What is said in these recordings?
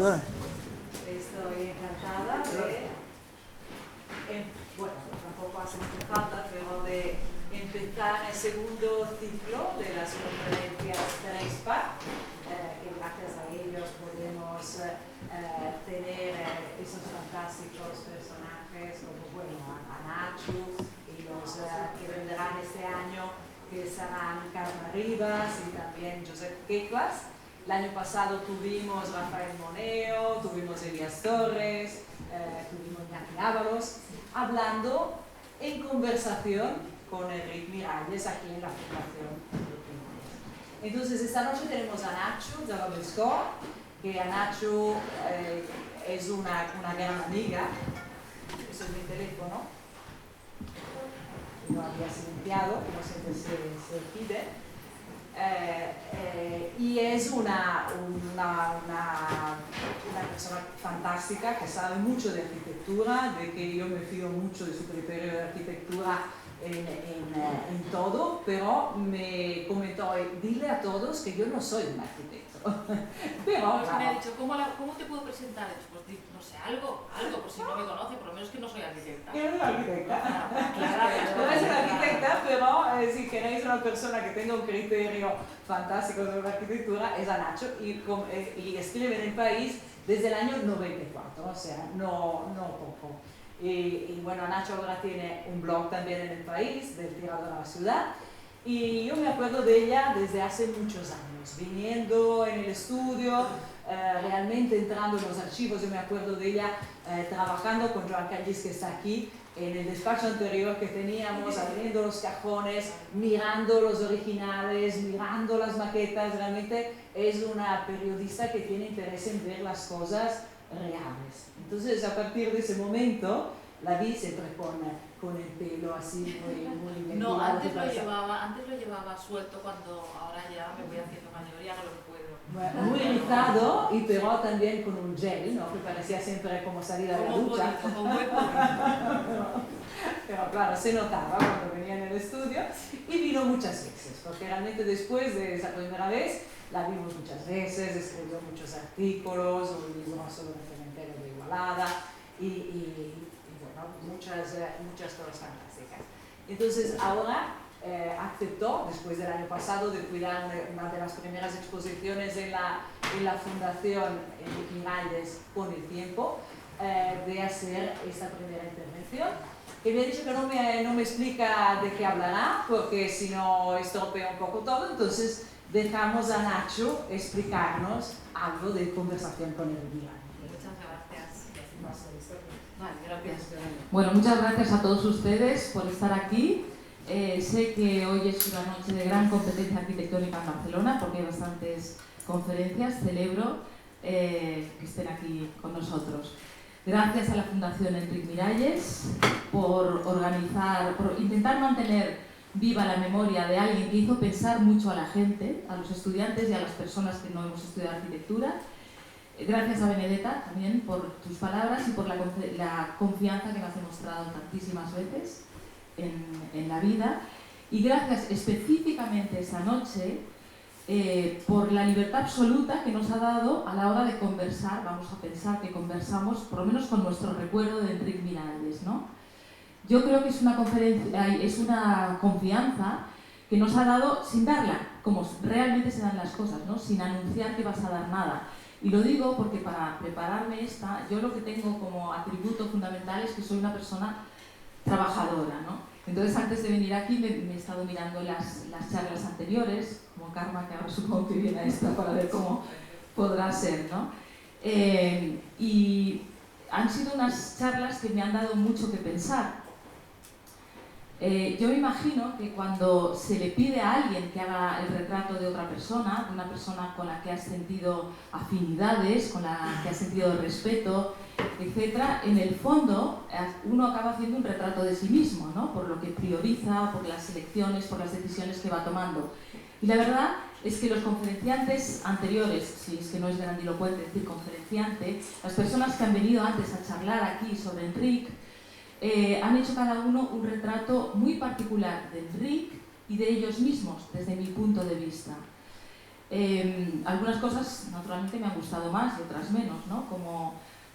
todos. Estoy encantada de, bueno, tampoco hace mucha falta, pero de empezar el segundo ciclo de las conferencias TREISPA, que gracias a ellos podemos tener esos fantásticos personajes como, bueno, a Nacho y los que vendrán este año, que serán Carmen Rivas y también Josep Quecuas. El año pasado tuvimos Rafael Moneo, tuvimos Elías Torres, tuvimos Iñaki Ábalos, hablando en conversación con Enric Miralles aquí en la Fundación. Entonces esta noche tenemos a Nacho de la Bescó, que a Nacho es una gran amiga. Eso es mi teléfono. Lo había silenciado, como siempre se pide. Y es una persona fantástica que sabe mucho de arquitectura, de que yo me fío mucho de su criterio de arquitectura en todo, pero me comentó, dile a todos que yo no soy un arquitecto. Pero me ha dicho, ¿cómo te puedo presentar? Pues no sé, algo, por si no me conoce, por lo menos que no soy arquitecta. Que no soy arquitecta. No es una arquitecta, pero si queréis una persona que tenga un criterio fantástico sobre la arquitectura, es a Nacho, y escribe en El País desde el año 94, o sea, no poco. Y bueno, Nacho ahora tiene un blog también en El País, del Tirador a la Ciudad, y yo me acuerdo de ella desde hace muchos años, viniendo en el estudio, realmente entrando en los archivos. Yo me acuerdo de ella trabajando con Joan Callis, que está aquí, en el despacho anterior que teníamos, abriendo los cajones, mirando los originales, mirando las maquetas. Realmente es una periodista que tiene interés en ver las cosas reales. Entonces, a partir de ese momento, la vi siempre con el pelo así muy bien. No, antes lo llevaba suelto, cuando ahora ya me voy haciendo mayor y hago lo que puedo. Bueno, muy rizado, y pero también con un gel, ¿no? Que parecía siempre como salir de la ducha. Como muy Pero claro, se notaba cuando venía en el estudio, y vino muchas veces, porque realmente después de esa primera vez la vimos muchas veces, escribió muchos artículos, un libro sobre el cementerio de Igualada y bueno, muchas cosas fantásticas. Entonces ahora aceptó, después del año pasado, de cuidar una de las primeras exposiciones en la Fundación Enric Miralles con el tiempo, de hacer esta primera intervención. Que me ha dicho que no me explica de qué hablará, porque si no estropea un poco todo. Entonces dejamos a Nacho explicarnos algo de conversación con Enric Miralles. Muchas gracias. Vale, gracias. Bueno, muchas gracias a todos ustedes por estar aquí. Sé que hoy es una noche de gran competencia arquitectónica en Barcelona, porque hay bastantes conferencias. Celebro que estén aquí con nosotros. Gracias a la Fundación Enric Miralles por organizar, por intentar mantener viva la memoria de alguien que hizo pensar mucho a la gente, a los estudiantes y a las personas que no hemos estudiado arquitectura. Gracias a Benedetta también por tus palabras y por la confianza que me has demostrado tantísimas veces en la vida. Y gracias específicamente esta noche por la libertad absoluta que nos ha dado a la hora de conversar. Vamos a pensar que conversamos, por lo menos con nuestro recuerdo de Enric Miralles, ¿no? Yo creo que es una confianza que nos ha dado sin darla, como realmente se dan las cosas, ¿no? Sin anunciar que vas a dar nada. Y lo digo porque para prepararme yo lo que tengo como atributo fundamental es que soy una persona trabajadora, ¿no? Entonces, antes de venir aquí me he estado mirando las charlas anteriores, como Karma, que ahora supongo que viene a esta para ver cómo podrá ser, ¿no? Y han sido unas charlas que me han dado mucho que pensar. Yo me imagino que cuando se le pide a alguien que haga el retrato de otra persona, de una persona con la que has sentido afinidades, con la que has sentido respeto, etc., en el fondo uno acaba haciendo un retrato de sí mismo, ¿no? Por lo que prioriza, por las elecciones, por las decisiones que va tomando. Y la verdad es que los conferenciantes anteriores, si es que no es grandilocuente decir conferenciante, las personas que han venido antes a charlar aquí sobre Enric, han hecho cada uno un retrato muy particular de Enric y de ellos mismos, desde mi punto de vista. Algunas cosas naturalmente me han gustado más y otras menos, ¿no?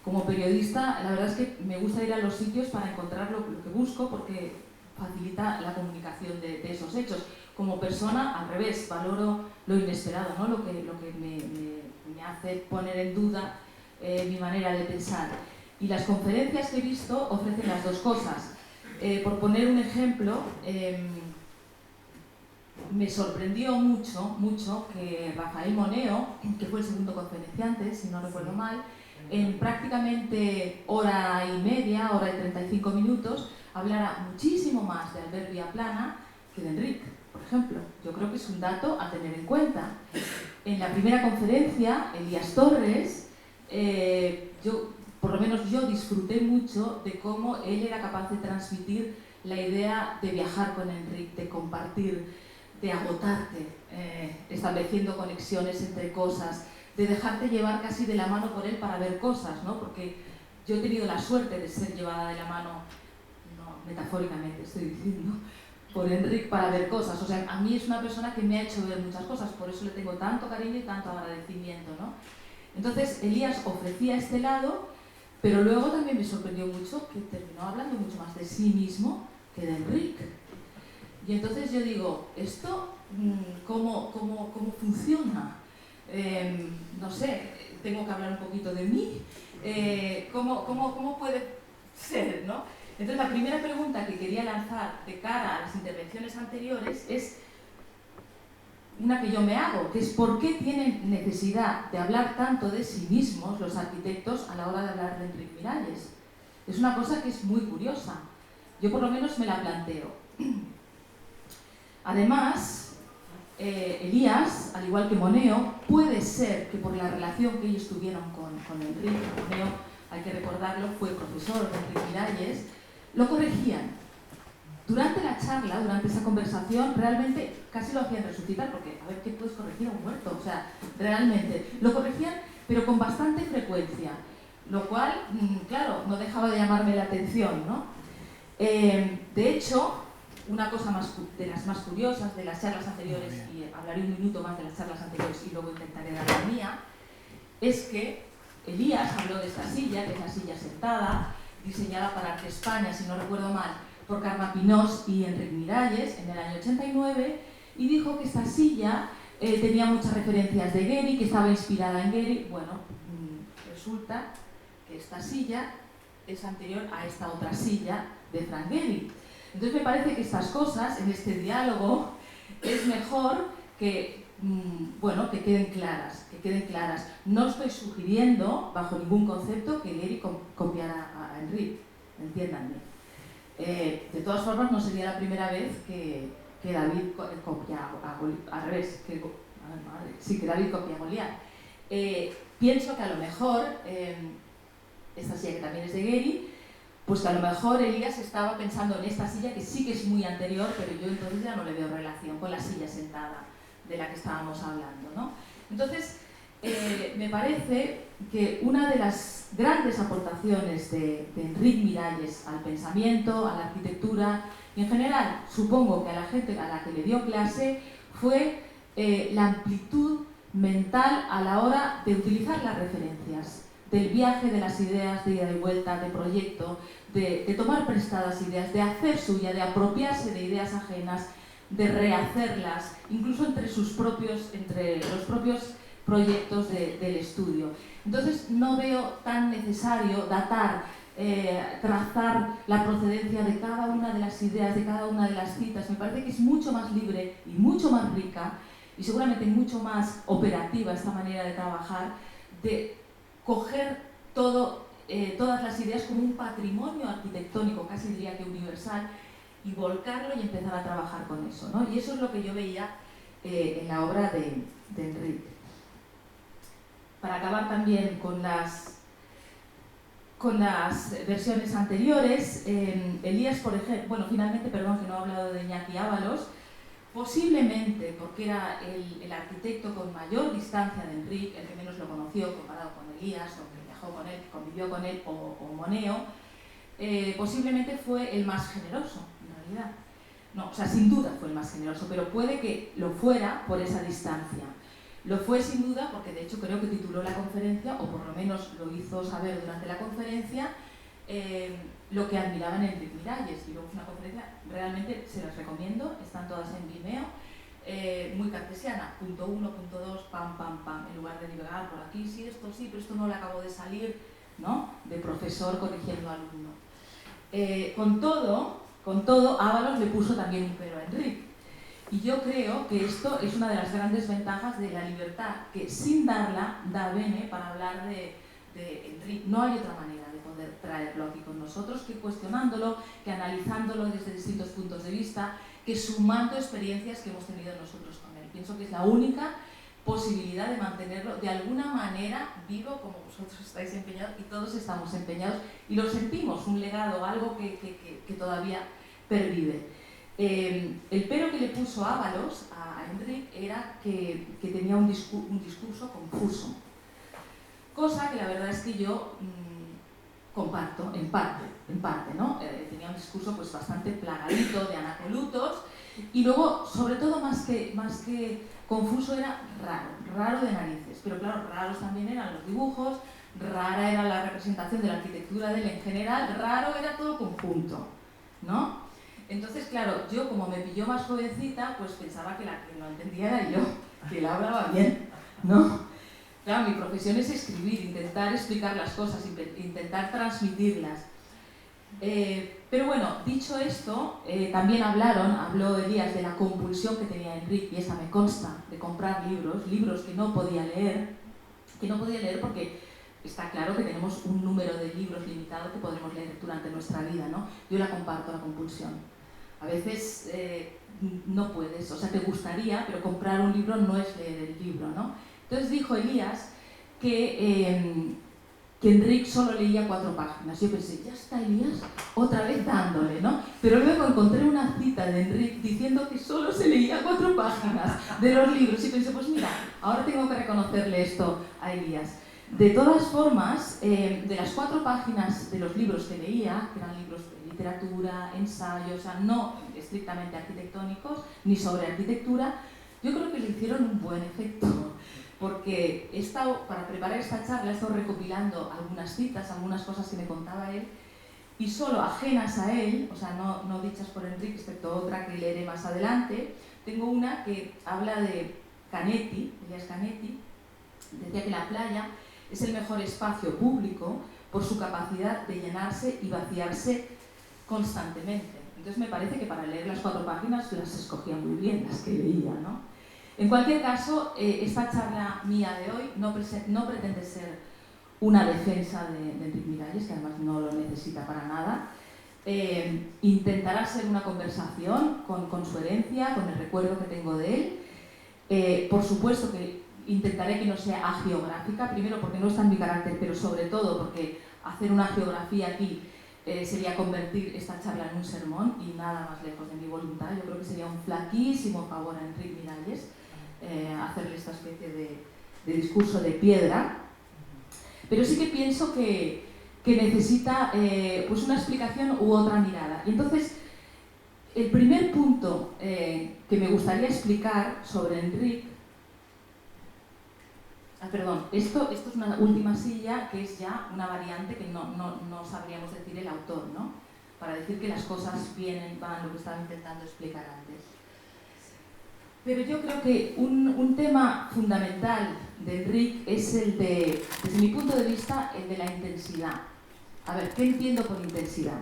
Como periodista, la verdad es que me gusta ir a los sitios para encontrar lo que busco porque facilita la comunicación de esos hechos. Como persona, al revés, valoro lo inesperado, ¿no? Lo que me hace poner en duda mi manera de pensar. Y las conferencias que he visto ofrecen las dos cosas. Por poner un ejemplo, me sorprendió mucho que Rafael Moneo, que fue el segundo conferenciante, si no recuerdo mal, en prácticamente hora y media, hora y 35 minutos, hablara muchísimo más de Albert Viaplana que de Enric, por ejemplo. Yo creo que es un dato a tener en cuenta. En la primera conferencia, Elías Torres, por lo menos yo disfruté mucho de cómo él era capaz de transmitir la idea de viajar con Enric, de compartir, de agotarte, estableciendo conexiones entre cosas, de dejarte llevar casi de la mano por él para ver cosas, ¿no? Porque yo he tenido la suerte de ser llevada de la mano, no metafóricamente estoy diciendo, por Enric para ver cosas. O sea, a mí es una persona que me ha hecho ver muchas cosas, por eso le tengo tanto cariño y tanto agradecimiento, ¿no? Entonces, Elías ofrecía este lado, pero luego también me sorprendió mucho que terminó hablando mucho más de sí mismo que de Enric. Y entonces yo digo, ¿esto cómo funciona? No sé, tengo que hablar un poquito de mí. ¿Cómo puede ser, no? Entonces la primera pregunta que quería lanzar de cara a las intervenciones anteriores es una que yo me hago, que es ¿por qué tienen necesidad de hablar tanto de sí mismos los arquitectos a la hora de hablar de Enric Miralles? Es una cosa que es muy curiosa. Yo por lo menos me la planteo. Además, Elías, al igual que Moneo, puede ser que por la relación que ellos tuvieron con Enric, Moneo, hay que recordarlo, fue profesor de Enric Miralles, lo corregían. Durante la charla, durante esa conversación, realmente casi lo hacían resucitar, porque a ver, ¿qué puedes corregir a un muerto? O sea, realmente, lo corregían, pero con bastante frecuencia, lo cual, claro, no dejaba de llamarme la atención, ¿no? De hecho, una cosa de las más curiosas de las charlas anteriores, y hablaré un minuto más de las charlas anteriores y luego intentaré dar la mía, es que Elías habló de esta silla, que es la silla sentada, diseñada para Arte España, si no recuerdo mal, por Carme Pinós y Enric Miralles en el año 89, y dijo que esta silla tenía muchas referencias de Gehry, que estaba inspirada en Gehry. Bueno, resulta que esta silla es anterior a esta otra silla de Frank Gehry. Entonces me parece que estas cosas, en este diálogo, es mejor que, que queden claras, No estoy sugiriendo, bajo ningún concepto, que Gehry copiara a Enric, entiéndanme. De todas formas, no sería la primera vez que David copia al revés, que David copia a Goliat. Pienso que a lo mejor, esta silla que también es de Gehry, pues que a lo mejor Elías estaba pensando en esta silla, que sí que es muy anterior, pero yo entonces ya no le veo relación con la silla sentada de la que estábamos hablando, ¿no? Entonces, me parece que una de las grandes aportaciones de Enric Miralles al pensamiento, a la arquitectura y en general, supongo que a la gente a la que le dio clase, fue la amplitud mental a la hora de utilizar las referencias, del viaje de las ideas de ida y vuelta, de proyecto, de tomar prestadas ideas, de hacer suya, de apropiarse de ideas ajenas, de rehacerlas, incluso entre los propios proyectos del estudio. Entonces no veo tan necesario datar, trazar la procedencia de cada una de las ideas, de cada una de las citas. Me parece que es mucho más libre y mucho más rica y seguramente mucho más operativa esta manera de trabajar, de coger todas las ideas como un patrimonio arquitectónico, casi diría que universal, y volcarlo y empezar a trabajar con eso, ¿no? Y eso es lo que yo veía en la obra de Enric. Para acabar también con las versiones anteriores, Elías, por ejemplo, finalmente, perdón que no he hablado de Iñaki Ábalos, posiblemente porque era el arquitecto con mayor distancia de Enric, el que menos lo conoció comparado con Elías, o que viajó con él, que convivió con él, o Moneo, posiblemente fue el más generoso, en realidad. No, o sea, sin duda fue el más generoso, pero puede que lo fuera por esa distancia. Lo fue sin duda porque de hecho creo que tituló la conferencia, o por lo menos lo hizo saber durante la conferencia, lo que admiraban en Enric Miralles. Y luego fue una conferencia, realmente se las recomiendo, están todas en Vimeo, muy cartesiana, punto 1, punto 2, pam, pam, pam, en lugar de divagar por aquí, sí, pero esto no le acabó de salir, ¿no? De profesor corrigiendo al alumno. Con todo, Ábalos le puso también un pero a Enric. Y yo creo que esto es una de las grandes ventajas de la libertad, que sin darla, da bene para hablar de Enric. No hay otra manera de poder traerlo aquí con nosotros que cuestionándolo, que analizándolo desde distintos puntos de vista, que sumando experiencias que hemos tenido nosotros con él. Pienso que es la única posibilidad de mantenerlo de alguna manera vivo, como vosotros estáis empeñados y todos estamos empeñados, y lo sentimos, un legado, algo que todavía pervive. El pero que le puso Ábalos a Enric era que tenía un discurso confuso, cosa que la verdad es que yo comparto en parte, ¿no? Tenía un discurso pues bastante plagadito de anacolutos, y luego, sobre todo, más que confuso, era raro de narices. Pero claro, raros también eran los dibujos, rara era la representación de la arquitectura de él en general, raro era todo el conjunto, ¿no? Entonces, claro, yo como me pilló más jovencita, pues pensaba que la que no entendía era yo, que él hablaba bien, ¿no? Claro, mi profesión es escribir, intentar explicar las cosas, intentar transmitirlas. Pero bueno, dicho esto, también habló Elías de la compulsión que tenía Enric, y esa me consta, de comprar libros que no podía leer porque está claro que tenemos un número de libros limitado que podremos leer durante nuestra vida, ¿no? Yo la comparto, la compulsión. A veces no puedes, o sea, te gustaría, pero comprar un libro no es leer el libro, ¿no? Entonces dijo Elías que Enric solo leía 4 páginas. Yo pensé, ya está Elías otra vez dándole, ¿no? Pero luego encontré una cita de Enric diciendo que solo se leía 4 páginas de los libros, y pensé, pues mira, ahora tengo que reconocerle esto a Elías. De todas formas, de las 4 páginas de los libros que leía, que eran libros de literatura, ensayos, o sea, no estrictamente arquitectónicos, ni sobre arquitectura, yo creo que le hicieron un buen efecto, porque para preparar esta charla he estado recopilando algunas citas, algunas cosas que me contaba él, y solo ajenas a él, o sea, no dichas por Enric, excepto otra que leeré más adelante, tengo una que habla de Canetti, Elias Canetti, decía que la playa es el mejor espacio público por su capacidad de llenarse y vaciarse constantemente. Entonces me parece que para leer las 4 páginas las escogía muy bien, las que leía, ¿no? En cualquier caso, esta charla mía de hoy no pretende ser una defensa de Enric Miralles, que además no lo necesita para nada. Intentará ser una conversación con su herencia, con el recuerdo que tengo de él. Por supuesto que intentaré que no sea agiográfica, primero porque no está en mi carácter, pero sobre todo porque hacer una geografía aquí sería convertir esta charla en un sermón, y nada más lejos de mi voluntad. Yo creo que sería un flaquísimo favor a Enric Miralles hacerle esta especie de discurso de piedra, pero sí que pienso que necesita pues una explicación u otra mirada. Y entonces, el primer punto que me gustaría explicar sobre Enric, esto es una última silla que es ya una variante que no sabríamos decir el autor, ¿no? Para decir que las cosas van, lo que estaba intentando explicar antes. Pero yo creo que un tema fundamental de Enric es desde mi punto de vista, el de la intensidad. A ver, ¿qué entiendo por intensidad?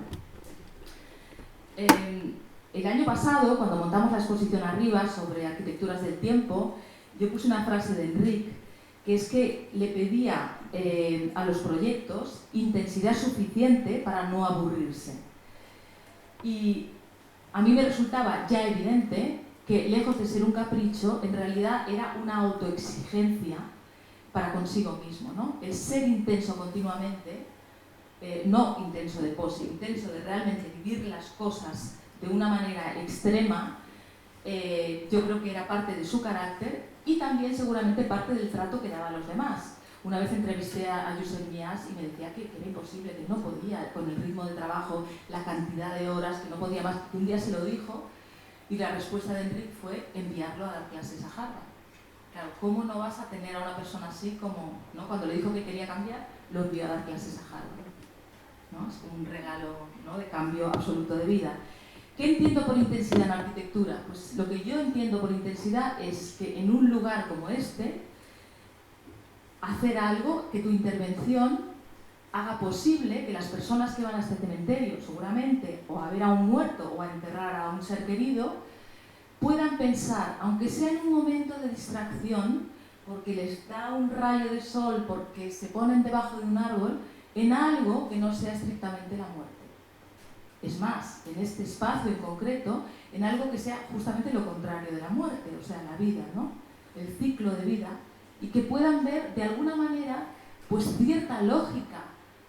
El año pasado, cuando montamos la exposición arriba sobre arquitecturas del tiempo, yo puse una frase de Enric, que es que le pedía a los proyectos intensidad suficiente para no aburrirse. Y a mí me resultaba ya evidente que, lejos de ser un capricho, en realidad era una autoexigencia para consigo mismo, ¿no? El ser intenso continuamente, no intenso de pose, intenso de realmente vivir las cosas de una manera extrema, yo creo que era parte de su carácter y también seguramente parte del trato que daba a los demás. Una vez entrevisté a Josep Mías y me decía que era imposible, que no podía, con el ritmo de trabajo, la cantidad de horas, que no podía más. Un día se lo dijo y la respuesta de Enric fue enviarlo a dar clases a Harvard. Claro, ¿cómo no vas a tener a una persona así como, ¿no? Cuando le dijo que quería cambiar, lo envió a dar clases a Harvard, ¿no? Es como un regalo, ¿no?, de cambio absoluto de vida. ¿Qué entiendo por intensidad en arquitectura? Pues lo que yo entiendo por intensidad es que en un lugar como este, hacer algo que tu intervención haga posible que las personas que van a este cementerio, seguramente, o a ver a un muerto o a enterrar a un ser querido, puedan pensar, aunque sea en un momento de distracción, porque les da un rayo de sol, porque se ponen debajo de un árbol, en algo que no sea estrictamente la muerte. Es más, en este espacio en concreto, en algo que sea justamente lo contrario de la muerte, o sea, la vida, ¿no? El ciclo de vida, y que puedan ver de alguna manera pues cierta lógica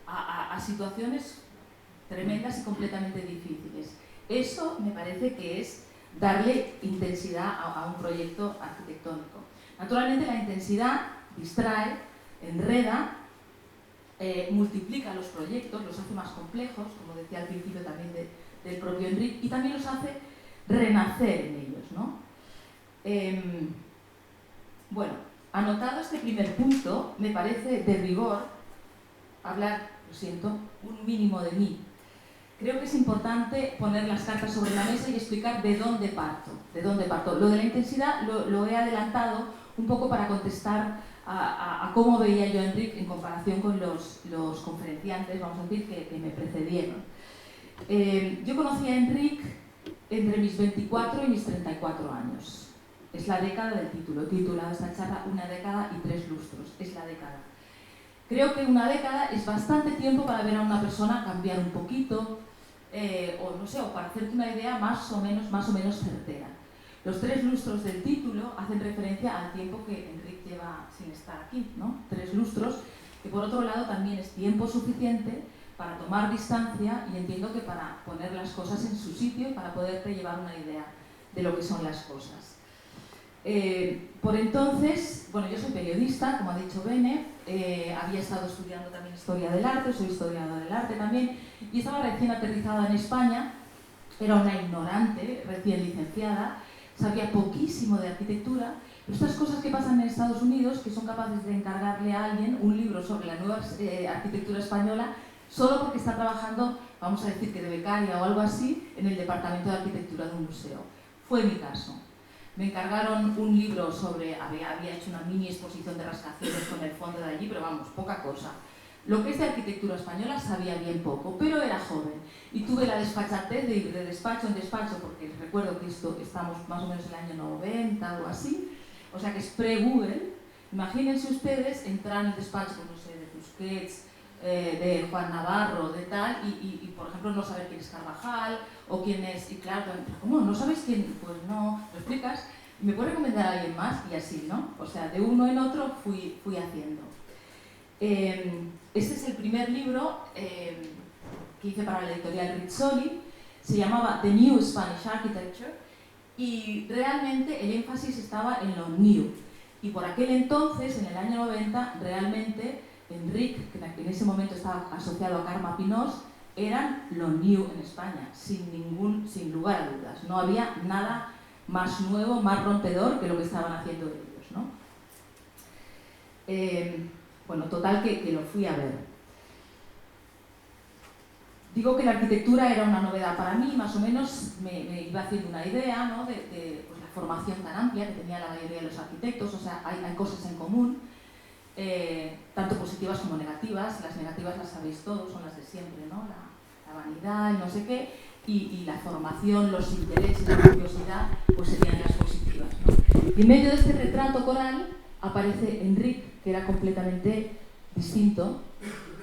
a situaciones tremendas y completamente difíciles. Eso me parece que es darle intensidad a un proyecto arquitectónico. Naturalmente la intensidad distrae, enreda, multiplica los proyectos, los hace más complejos, como decía al principio también del propio Enric, y también los hace renacer en ellos, ¿no? Bueno, anotado este primer punto, me parece de rigor hablar, lo siento, un mínimo de mí. Creo que es importante poner las cartas sobre la mesa y explicar de dónde parto. Lo de la intensidad lo he adelantado un poco para contestar a cómo veía yo a Enric en comparación con los conferenciantes, vamos a decir, que me precedieron. Yo conocí a Enric entre mis 24 y mis 34 años. Es la década del título. He titulado esta charla Una década y 3 lustros. Es la década. Creo que una década es bastante tiempo para ver a una persona cambiar un poquito, o no sé, o para hacerte una idea más o menos certera. Los 3 lustros del título hacen referencia al tiempo que Enric lleva sin estar aquí, ¿no? 3 lustros, que por otro lado también es tiempo suficiente para tomar distancia y entiendo que para poner las cosas en su sitio, para poderte llevar una idea de lo que son las cosas. Por entonces, bueno, yo soy periodista, como ha dicho Bene, había estado estudiando también historia del arte, soy historiadora del arte también, y estaba recién aterrizada en España, era una ignorante, recién licenciada, sabía poquísimo de arquitectura, pero estas cosas que pasan en Estados Unidos, que son capaces de encargarle a alguien un libro sobre la nueva arquitectura española, solo porque está trabajando, vamos a decir que de becaria o algo así, en el departamento de arquitectura de un museo. Fue mi caso. Me encargaron un libro sobre, había hecho una mini exposición de rascacielos con el fondo de allí, pero vamos, poca cosa. Lo que es de arquitectura española sabía bien poco, pero era joven. Y tuve la desfachatez de ir de despacho en despacho, porque recuerdo que estamos más o menos en el año 90 o así, o sea que es pre-Google. Imagínense ustedes entrar en el despacho, no sé, de Tusquets, de Juan Navarro, de tal, y por ejemplo no saber quién es Carvajal o quién es, y claro, ¿cómo? ¿No sabéis quién? Pues no, ¿lo explicas? ¿Me puede recomendar a alguien más? Y así, ¿no? O sea, de uno en otro fui haciendo. Este es el primer libro que hice para la editorial Rizzoli, se llamaba The New Spanish Architecture, y realmente el énfasis estaba en lo new. Y por aquel entonces, en el año 90, realmente Enric, que en ese momento estaba asociado a Carme Pinós, eran lo new en España, sin lugar a dudas. No había nada más nuevo, más rompedor que lo que estaban haciendo ellos, ¿no? Bueno, total que lo fui a ver. Digo que la arquitectura era una novedad para mí, más o menos me iba haciendo una idea, ¿no?, de pues, la formación tan amplia que tenía la mayoría de los arquitectos, o sea, hay cosas en común. Tanto positivas como negativas. Las negativas las sabéis todos, son las de siempre, ¿no? La vanidad, el no sé qué, y la formación, los intereses, la curiosidad, pues serían las positivas, ¿no? Y en medio de este retrato coral aparece Enric, que era completamente distinto.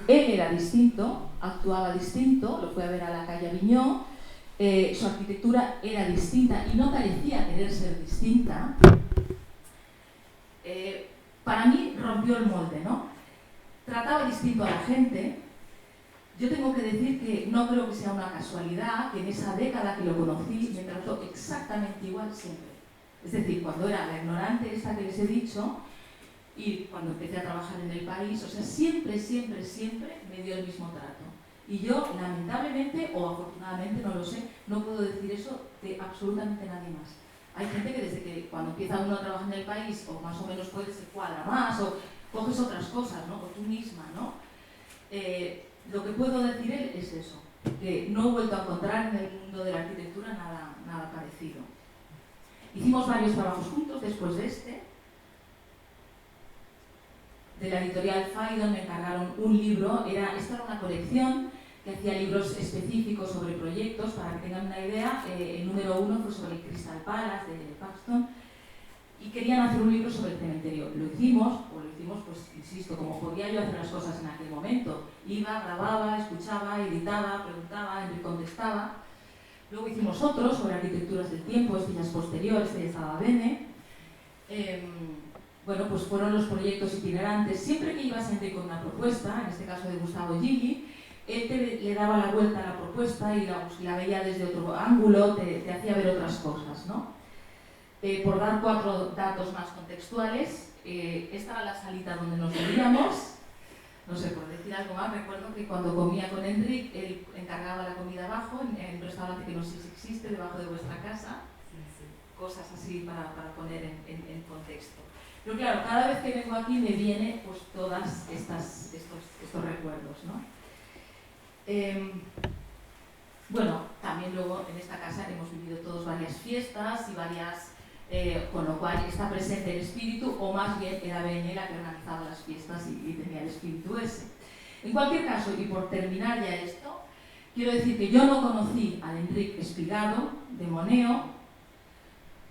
Él era distinto, actuaba distinto, lo fue a ver a la calle Aviñó, su arquitectura era distinta y no parecía querer ser distinta. Para mí rompió el molde, ¿no? Trataba distinto a la gente. Yo tengo que decir que no creo que sea una casualidad que en esa década que lo conocí me trató exactamente igual siempre. Es decir, cuando era la ignorante esta que les he dicho y cuando empecé a trabajar en el país, o sea, siempre me dio el mismo trato. Y yo, lamentablemente o afortunadamente, no lo sé, no puedo decir eso de absolutamente nadie más. Hay gente que desde que cuando empieza uno a trabajar en el país, o más o menos puede, se cuadra más, o coges otras cosas, ¿no? O tú misma, ¿no? Lo que puedo decir es eso, que no he vuelto a encontrar en el mundo de la arquitectura nada parecido. Hicimos varios trabajos juntos después de este. De la editorial Phaidon me encargaron un libro, esta era una colección que hacía libros específicos sobre proyectos. Para que tengan una idea, el número 1 fue sobre el Crystal Palace de Paxton, y querían hacer un libro sobre el cementerio. Lo hicimos, pues insisto, como podía yo hacer las cosas en aquel momento. Iba, grababa, escuchaba, editaba, preguntaba, Enric contestaba. Luego hicimos otro sobre arquitecturas del tiempo, este ya es posterior, este ya estaba bene. Bueno, pues fueron los proyectos itinerantes. Siempre que ibas a Enric con una propuesta, en este caso de Gustavo Gili, él le daba la vuelta a la propuesta y la veía desde otro ángulo, te hacía ver otras cosas, ¿no? Por dar 4 datos más contextuales, esta era la salita donde nos veíamos. No sé, por decir algo más, recuerdo que cuando comía con Enric, él encargaba la comida abajo, en un restaurante que no sé si existe, debajo de vuestra casa. Cosas así para poner en contexto. Pero claro, cada vez que vengo aquí me vienen pues todas estos recuerdos, ¿no? Bueno, también luego en esta casa hemos vivido todos varias fiestas y varias, con lo cual está presente el espíritu, o más bien era Bene la que organizaba las fiestas y tenía el espíritu ese. En cualquier caso, y por terminar ya esto, quiero decir que yo no conocí al Enric Espigado de Moneo,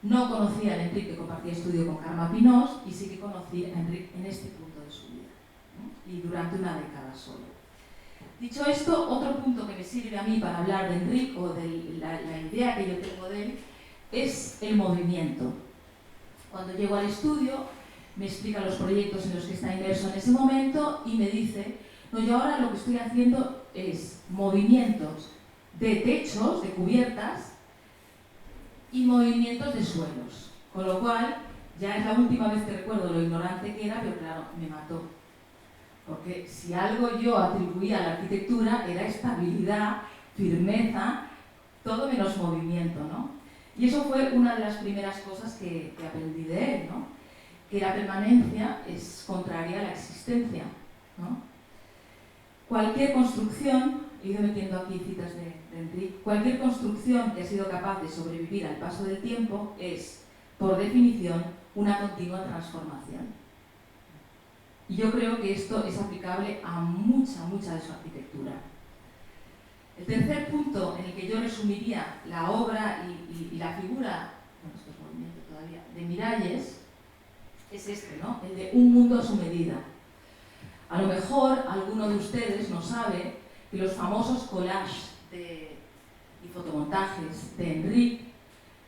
no conocí al Enric que compartía estudio con Carme Pinós, y sí que conocí a Enric en este punto de su vida, ¿no? Y durante una década solo. Dicho esto, otro punto que me sirve a mí para hablar de Enric, o de la idea que yo tengo de él, es el movimiento. Cuando llego al estudio, me explica los proyectos en los que está inmerso en ese momento y me dice, no, yo ahora lo que estoy haciendo es movimientos de techos, de cubiertas, y movimientos de suelos. Con lo cual, ya es la última vez que recuerdo lo ignorante que era, pero claro, me mató. Porque si algo yo atribuía a la arquitectura era estabilidad, firmeza, todo menos movimiento, ¿no? Y eso fue una de las primeras cosas que aprendí de él, ¿no? Que la permanencia es contraria a la existencia, ¿no? Cualquier construcción, he ido metiendo aquí citas de Enric, cualquier construcción que ha sido capaz de sobrevivir al paso del tiempo es, por definición, una continua transformación. Y yo creo que esto es aplicable a mucha de su arquitectura. El tercer punto en el que yo resumiría la obra y la figura, bueno, esto es movimiento todavía, de Miralles, es este, ¿no? El de un mundo a su medida. A lo mejor alguno de ustedes no sabe que los famosos collages y fotomontajes de Enric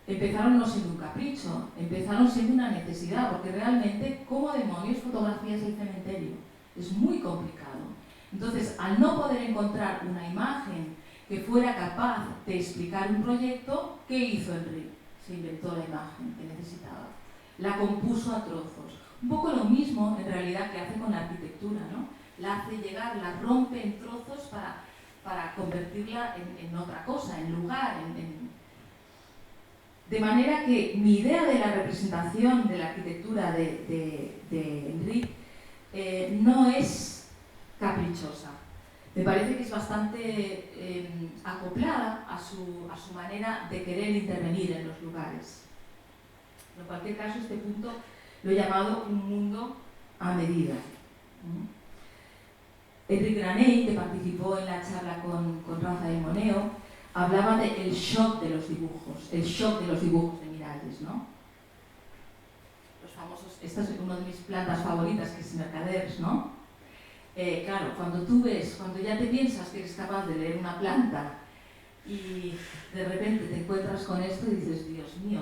empezaron no siendo un capricho, empezaron siendo una necesidad, porque realmente, ¿cómo demonios fotografías el cementerio? Es muy complicado. Entonces, al no poder encontrar una imagen que fuera capaz de explicar un proyecto, ¿qué hizo Enric? Se inventó la imagen que necesitaba, la compuso a trozos. Un poco lo mismo, en realidad, que hace con la arquitectura, ¿no? La hace llegar, la rompe en trozos para convertirla en otra cosa, en lugar, De manera que mi idea de la representación de la arquitectura de Enric no es caprichosa. Me parece que es bastante acoplada a su manera de querer intervenir en los lugares. En cualquier caso, este punto lo he llamado un mundo a medida. Enric Granell, que participó en la charla con Rafael Moneo, hablaba del shock de los dibujos, el shock de los dibujos de Miralles, ¿no? Los famosos, esta es una de mis plantas favoritas, que es Mercaders, ¿no? Claro, cuando ya te piensas que eres capaz de leer una planta y de repente te encuentras con esto y dices, Dios mío,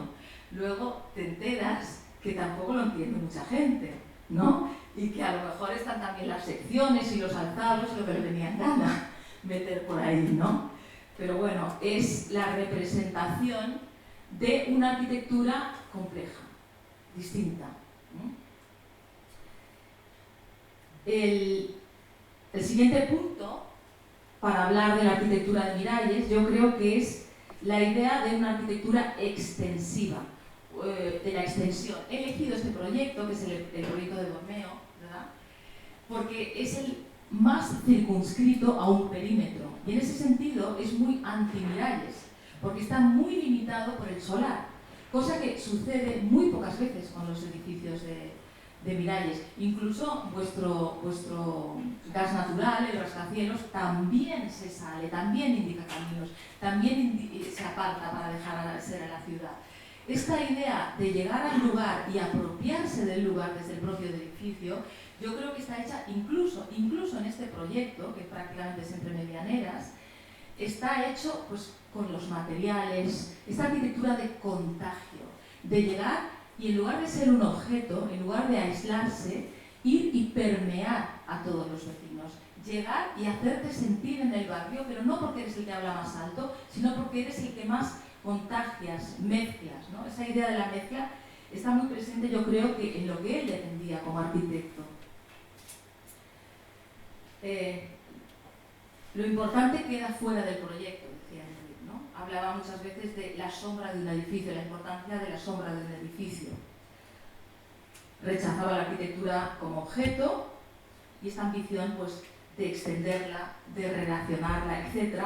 luego te enteras que tampoco lo entiende mucha gente, ¿no? Y que a lo mejor están también las secciones y los alzados, lo que le tenían gana meter por ahí, ¿no? Pero bueno, es la representación de una arquitectura compleja, distinta. El siguiente punto, para hablar de la arquitectura de Miralles, yo creo que es la idea de una arquitectura extensiva, de la extensión. He elegido este proyecto, que es el proyecto de Borneo, ¿verdad? Porque es el más circunscrito a un perímetro y en ese sentido es muy anti-Miralles, porque está muy limitado por el solar, cosa que sucede muy pocas veces con los edificios de Miralles. Incluso vuestro gas natural, el rascacielos, también se sale, también indica caminos, también se aparta para dejar ser a la ciudad. Esta idea de llegar al lugar y apropiarse del lugar desde el propio edificio, yo creo que está hecha incluso en este proyecto, que prácticamente es entre medianeras, está hecho pues, con los materiales, esta arquitectura de contagio, de llegar y en lugar de ser un objeto, en lugar de aislarse, ir y permear a todos los vecinos. Llegar y hacerte sentir en el barrio, pero no porque eres el que habla más alto, sino porque eres el que más contagias, mezclas, ¿no? Esa idea de la mezcla está muy presente, yo creo, que en lo que él defendía como arquitecto. Lo importante queda fuera del proyecto, decía Enric, ¿no? Hablaba muchas veces de la sombra de un edificio, la importancia de la sombra de un edificio. Rechazaba la arquitectura como objeto y esta ambición pues, de extenderla, de relacionarla, etc.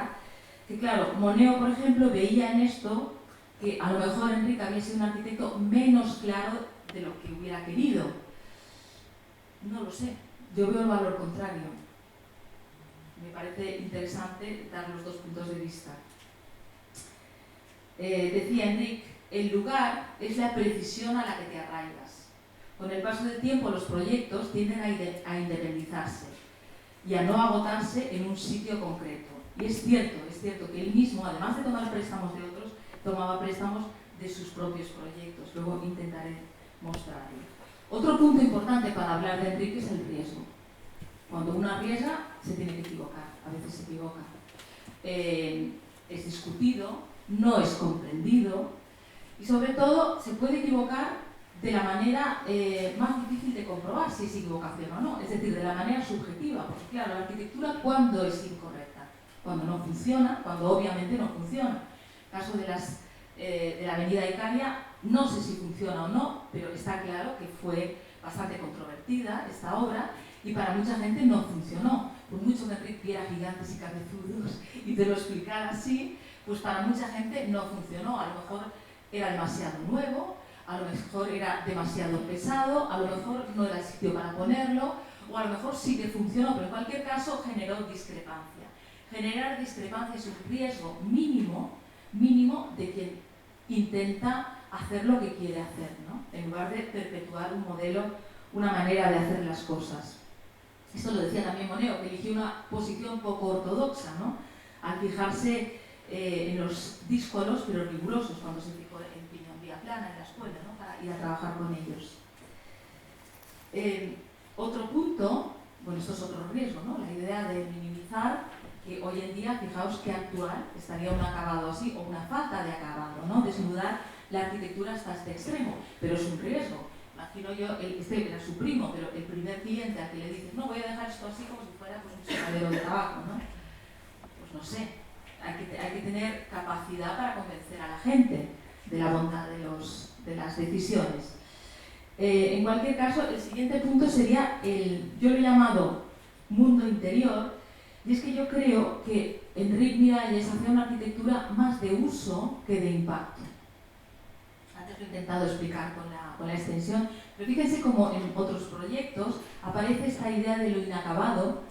Que claro, Moneo, por ejemplo, veía en esto que a lo mejor Enric había sido un arquitecto menos claro de lo que hubiera querido. No lo sé, yo veo el valor contrario. Me parece interesante dar los dos puntos de vista. Decía Enric, el lugar es la precisión a la que te arraigas. Con el paso del tiempo los proyectos tienden a independizarse y a no agotarse en un sitio concreto. Y es cierto que él mismo, además de tomar préstamos de otros, tomaba préstamos de sus propios proyectos. Luego intentaré mostrarlo. Otro punto importante para hablar de Enric es el riesgo. Cuando uno arriesga, se tiene que equivocar, a veces se equivoca. Es discutido, no es comprendido y sobre todo se puede equivocar de la manera más difícil de comprobar si es equivocación o no, es decir, de la manera subjetiva, porque claro, la arquitectura, ¿cuándo es incorrecta? Cuando no funciona, cuando obviamente no funciona. En el caso de la avenida Icaria, no sé si funciona o no, pero está claro que fue bastante controvertida esta obra y para mucha gente no funcionó. Por mucho que Enric viera gigantes y cabezudos y te lo explicara así, pues para mucha gente no funcionó. A lo mejor era demasiado nuevo, a lo mejor era demasiado pesado, a lo mejor no era el sitio para ponerlo, o a lo mejor sí que funcionó, pero en cualquier caso generó discrepancia. Generar discrepancia es un riesgo mínimo de quien intenta hacer lo que quiere hacer, ¿no? En lugar de perpetuar un modelo, una manera de hacer las cosas. Esto lo decía también Moneo, que eligió una posición poco ortodoxa, ¿no? Al fijarse en los díscolos, pero rigurosos, cuando se fijó en Piñón Vía Plana, en la escuela, ¿no? Para ir a trabajar con ellos. Otro punto, bueno, esto es otro riesgo, ¿no? La idea de minimizar, que hoy en día, fijaos que actual estaría un acabado así, o una falta de acabado, ¿no? Desnudar la arquitectura hasta este extremo, pero es un riesgo. Imagino yo, este era su primo, pero el primer cliente al que le dices, no, voy a dejar esto así como si fuera pues, un secadero de tabaco, ¿no? Pues no sé, hay que tener capacidad para convencer a la gente de la bondad de las decisiones. En cualquier caso, el siguiente punto sería yo lo he llamado mundo interior, y es que yo creo que Enric Miralles hacía una arquitectura más de uso que de impacto. Antes lo he intentado explicar con la extensión, pero fíjense cómo en otros proyectos aparece esta idea de lo inacabado,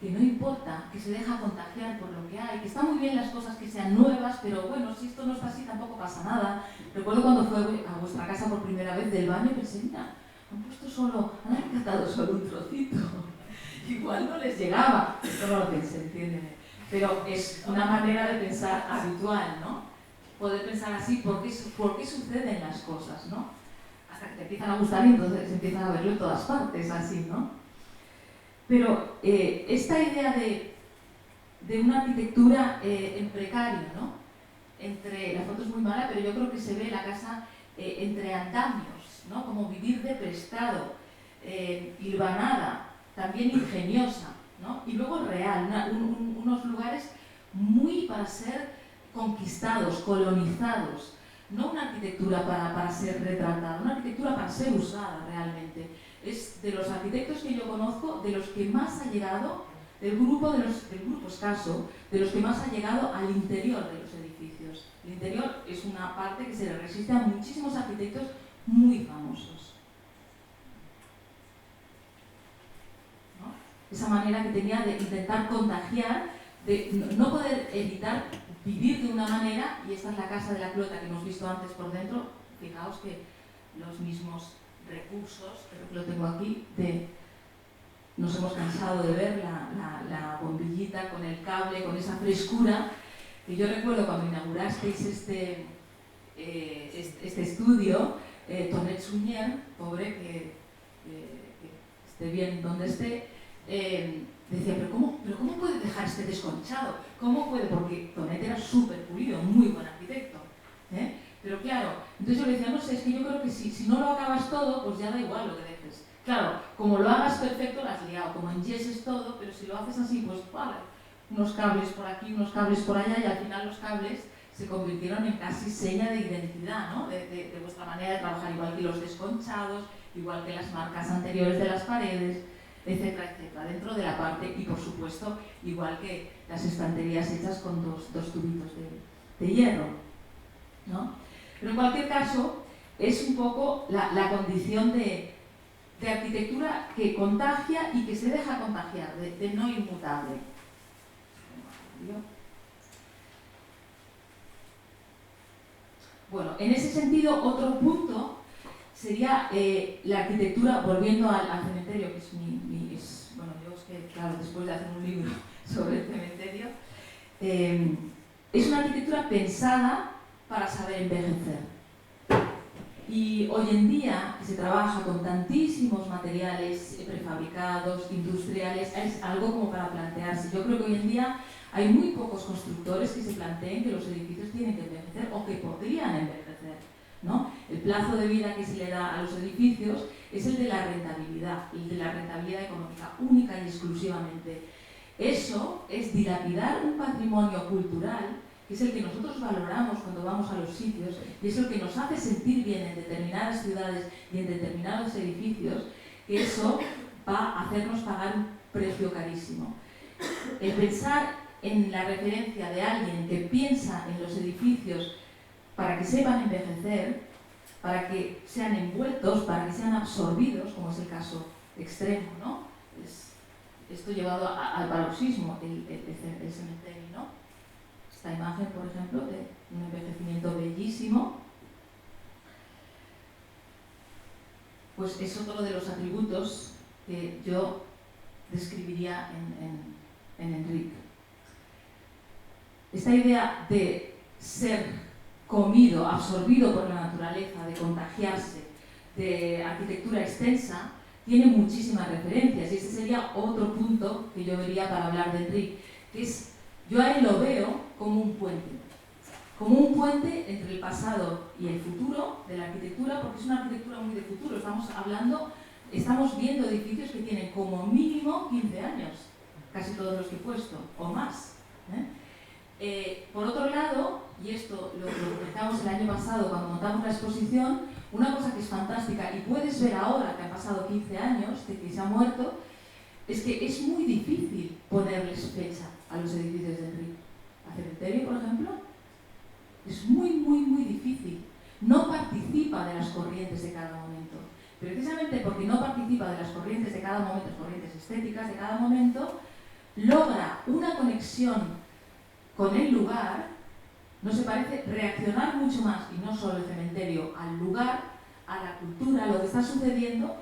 que no importa, que se deja contagiar por lo que hay, que está muy bien las cosas que sean nuevas, pero bueno, si esto no está así tampoco pasa nada. Recuerdo cuando fue a vuestra casa por primera vez del baño, pensé, mira, han rescatado solo un trocito. Igual no les llegaba, esto no lo pensé, entiéndeme, pero es una manera de pensar habitual, ¿no? Poder pensar así, ¿por qué suceden las cosas, ¿no? Hasta que te empiezan a gustar y entonces empiezas a verlo en todas partes, así, ¿no? Pero esta idea de una arquitectura en precario, ¿no? La foto es muy mala, pero yo creo que se ve la casa entre andamios, ¿no? Como vivir de prestado, hilvanada, también ingeniosa, ¿no? Y luego real, unos lugares muy para ser conquistados, colonizados, no una arquitectura para ser retratada, una arquitectura para ser usada realmente. Es de los arquitectos que yo conozco, de los que más ha llegado, del grupo escaso, de los que más ha llegado al interior de los edificios. El interior es una parte que se le resiste a muchísimos arquitectos muy famosos, ¿no? Esa manera que tenía de intentar contagiar, de no poder evitar vivir de una manera, y esta es la casa de la Clota que hemos visto antes por dentro. Fijaos que los mismos recursos, creo que lo tengo aquí, nos hemos cansado de ver la bombillita con el cable, con esa frescura, que yo recuerdo cuando inaugurasteis este estudio, Tonet Suñer, pobre, que esté bien donde esté, decía, pero ¿cómo puede dejar este desconchado? ¿Cómo puede? Porque Tonet era súper pulido, muy buen arquitecto, ¿eh? Pero claro, entonces yo le decía, no sé, es que yo creo que si no lo acabas todo, pues ya da igual lo que dejes. Claro, como lo hagas perfecto, la has liado, como enyeses todo, pero si lo haces así, pues vale, unos cables por aquí, unos cables por allá, y al final los cables se convirtieron en casi seña de identidad, ¿no? de vuestra manera de trabajar, igual que los desconchados, igual que las marcas anteriores de las paredes, etcétera, etcétera, dentro de la parte, y por supuesto, igual que las estanterías hechas con dos tubitos de hierro, ¿no? Pero en cualquier caso, es un poco la condición de arquitectura que contagia y que se deja contagiar, de no inmutable. Bueno, en ese sentido, otro punto sería la arquitectura, volviendo al cementerio, que es bueno, yo es que, claro, después de hacer un libro sobre el cementerio, es una arquitectura pensada para saber envejecer. Y hoy en día, que se trabaja con tantísimos materiales prefabricados, industriales, es algo como para plantearse. Yo creo que hoy en día hay muy pocos constructores que se planteen que los edificios tienen que envejecer o que podrían envejecer, ¿no? El plazo de vida que se le da a los edificios es el de la rentabilidad económica, única y exclusivamente. Eso es dilapidar un patrimonio cultural, que es el que nosotros valoramos cuando vamos a los sitios, y es el que nos hace sentir bien en determinadas ciudades y en determinados edificios, que eso va a hacernos pagar un precio carísimo. El pensar en la referencia de alguien que piensa en los edificios para que sepan envejecer, para que sean envueltos, para que sean absorbidos, como es el caso extremo, ¿no? Esto llevado al paroxismo, el cementerio, ¿no? Esta imagen, por ejemplo, de un envejecimiento bellísimo, pues es otro de los atributos que yo describiría en Enric. Esta idea de ser comido, absorbido por la naturaleza, de contagiarse, de arquitectura extensa, tiene muchísimas referencias, y ese sería otro punto que yo vería para hablar de Enric, que es, yo a él lo veo como un puente entre el pasado y el futuro de la arquitectura, porque es una arquitectura muy de futuro. Estamos viendo edificios que tienen como mínimo 15 años, casi todos los que he puesto, o más, ¿eh? Por otro lado, y esto lo comentamos el año pasado cuando montamos la exposición, una cosa que es fantástica y puedes ver ahora que han pasado 15 años de que se ha muerto, es que es muy difícil ponerles fecha a los edificios de Enric. A Cementerio, por ejemplo, es muy difícil. No participa de las corrientes de cada momento. Precisamente porque no participa de las corrientes de cada momento, las corrientes estéticas de cada momento, logra una conexión con el lugar, no se parece, reaccionar mucho más, y no solo el cementerio, al lugar, a la cultura, a lo que está sucediendo,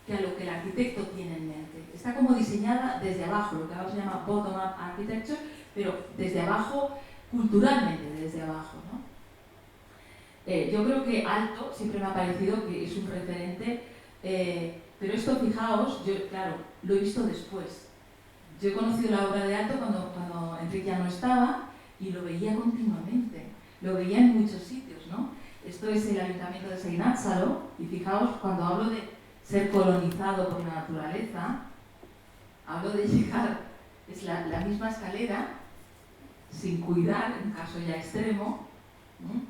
que a lo que el arquitecto tiene en mente. Está como diseñada desde abajo, lo que ahora se llama bottom-up architecture, pero desde abajo, culturalmente desde abajo, ¿no? Yo creo que Aalto siempre me ha parecido que es un referente, pero esto, fijaos, yo, claro, lo he visto después. Yo he conocido la obra de Aalto cuando Enric ya no estaba y lo veía continuamente, lo veía en muchos sitios, ¿no? Esto es el ayuntamiento de Seinätsälo, y fijaos, cuando hablo de ser colonizado por la naturaleza, hablo de llegar, es la misma escalera, sin cuidar, en un caso ya extremo, ¿no?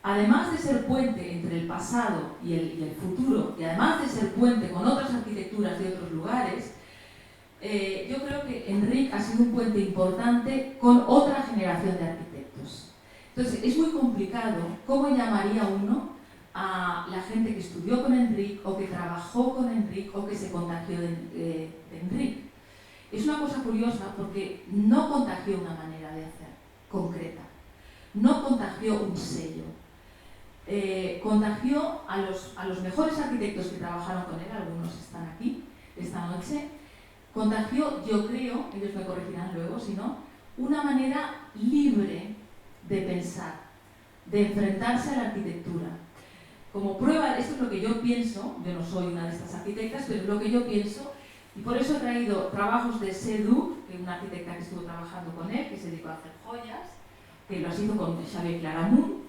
además de ser puente entre el pasado y el futuro, y además de ser puente con otras arquitecturas de otros lugares, yo creo que Enric ha sido un puente importante con otra generación de arquitectos. Entonces, es muy complicado cómo llamaría uno a la gente que estudió con Enric, o que trabajó con Enric, o que se contagió de Enric. Es una cosa curiosa porque no contagió una manera de hacer concreta, no contagió un sello. Contagió a los mejores arquitectos que trabajaron con él, algunos están aquí esta noche. Contagió, yo creo, ellos me corregirán luego, si no, una manera libre de pensar, de enfrentarse a la arquitectura. Como prueba, esto es lo que yo pienso, yo no soy una de estas arquitectas, pero es lo que yo pienso, y por eso he traído trabajos de Sedu, que es una arquitecta que estuvo trabajando con él, que se dedicó a hacer joyas, que los hizo con Xavier Claramunt,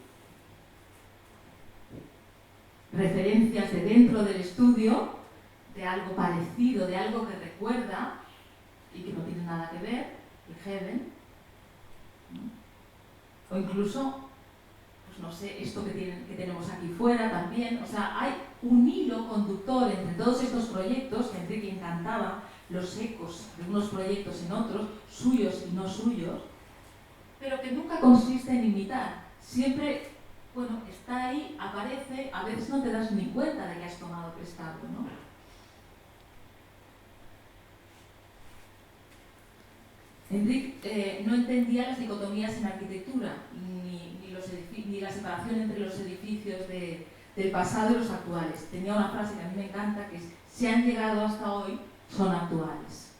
referencias de dentro del estudio, de algo parecido, de algo que recuerda y que no tiene nada que ver, el Heaven, ¿no? O incluso, pues no sé, esto que tenemos aquí fuera también. O sea, hay un hilo conductor entre todos estos proyectos, que Enrique encantaba los ecos de unos proyectos en otros, suyos y no suyos, pero que nunca consiste en imitar. Siempre, bueno, está ahí, aparece, a veces no te das ni cuenta de que has tomado prestado, ¿no? Enric no entendía las dicotomías en arquitectura, ni la separación entre los edificios del pasado y los actuales. Tenía una frase que a mí me encanta, que es: si han llegado hasta hoy, son actuales.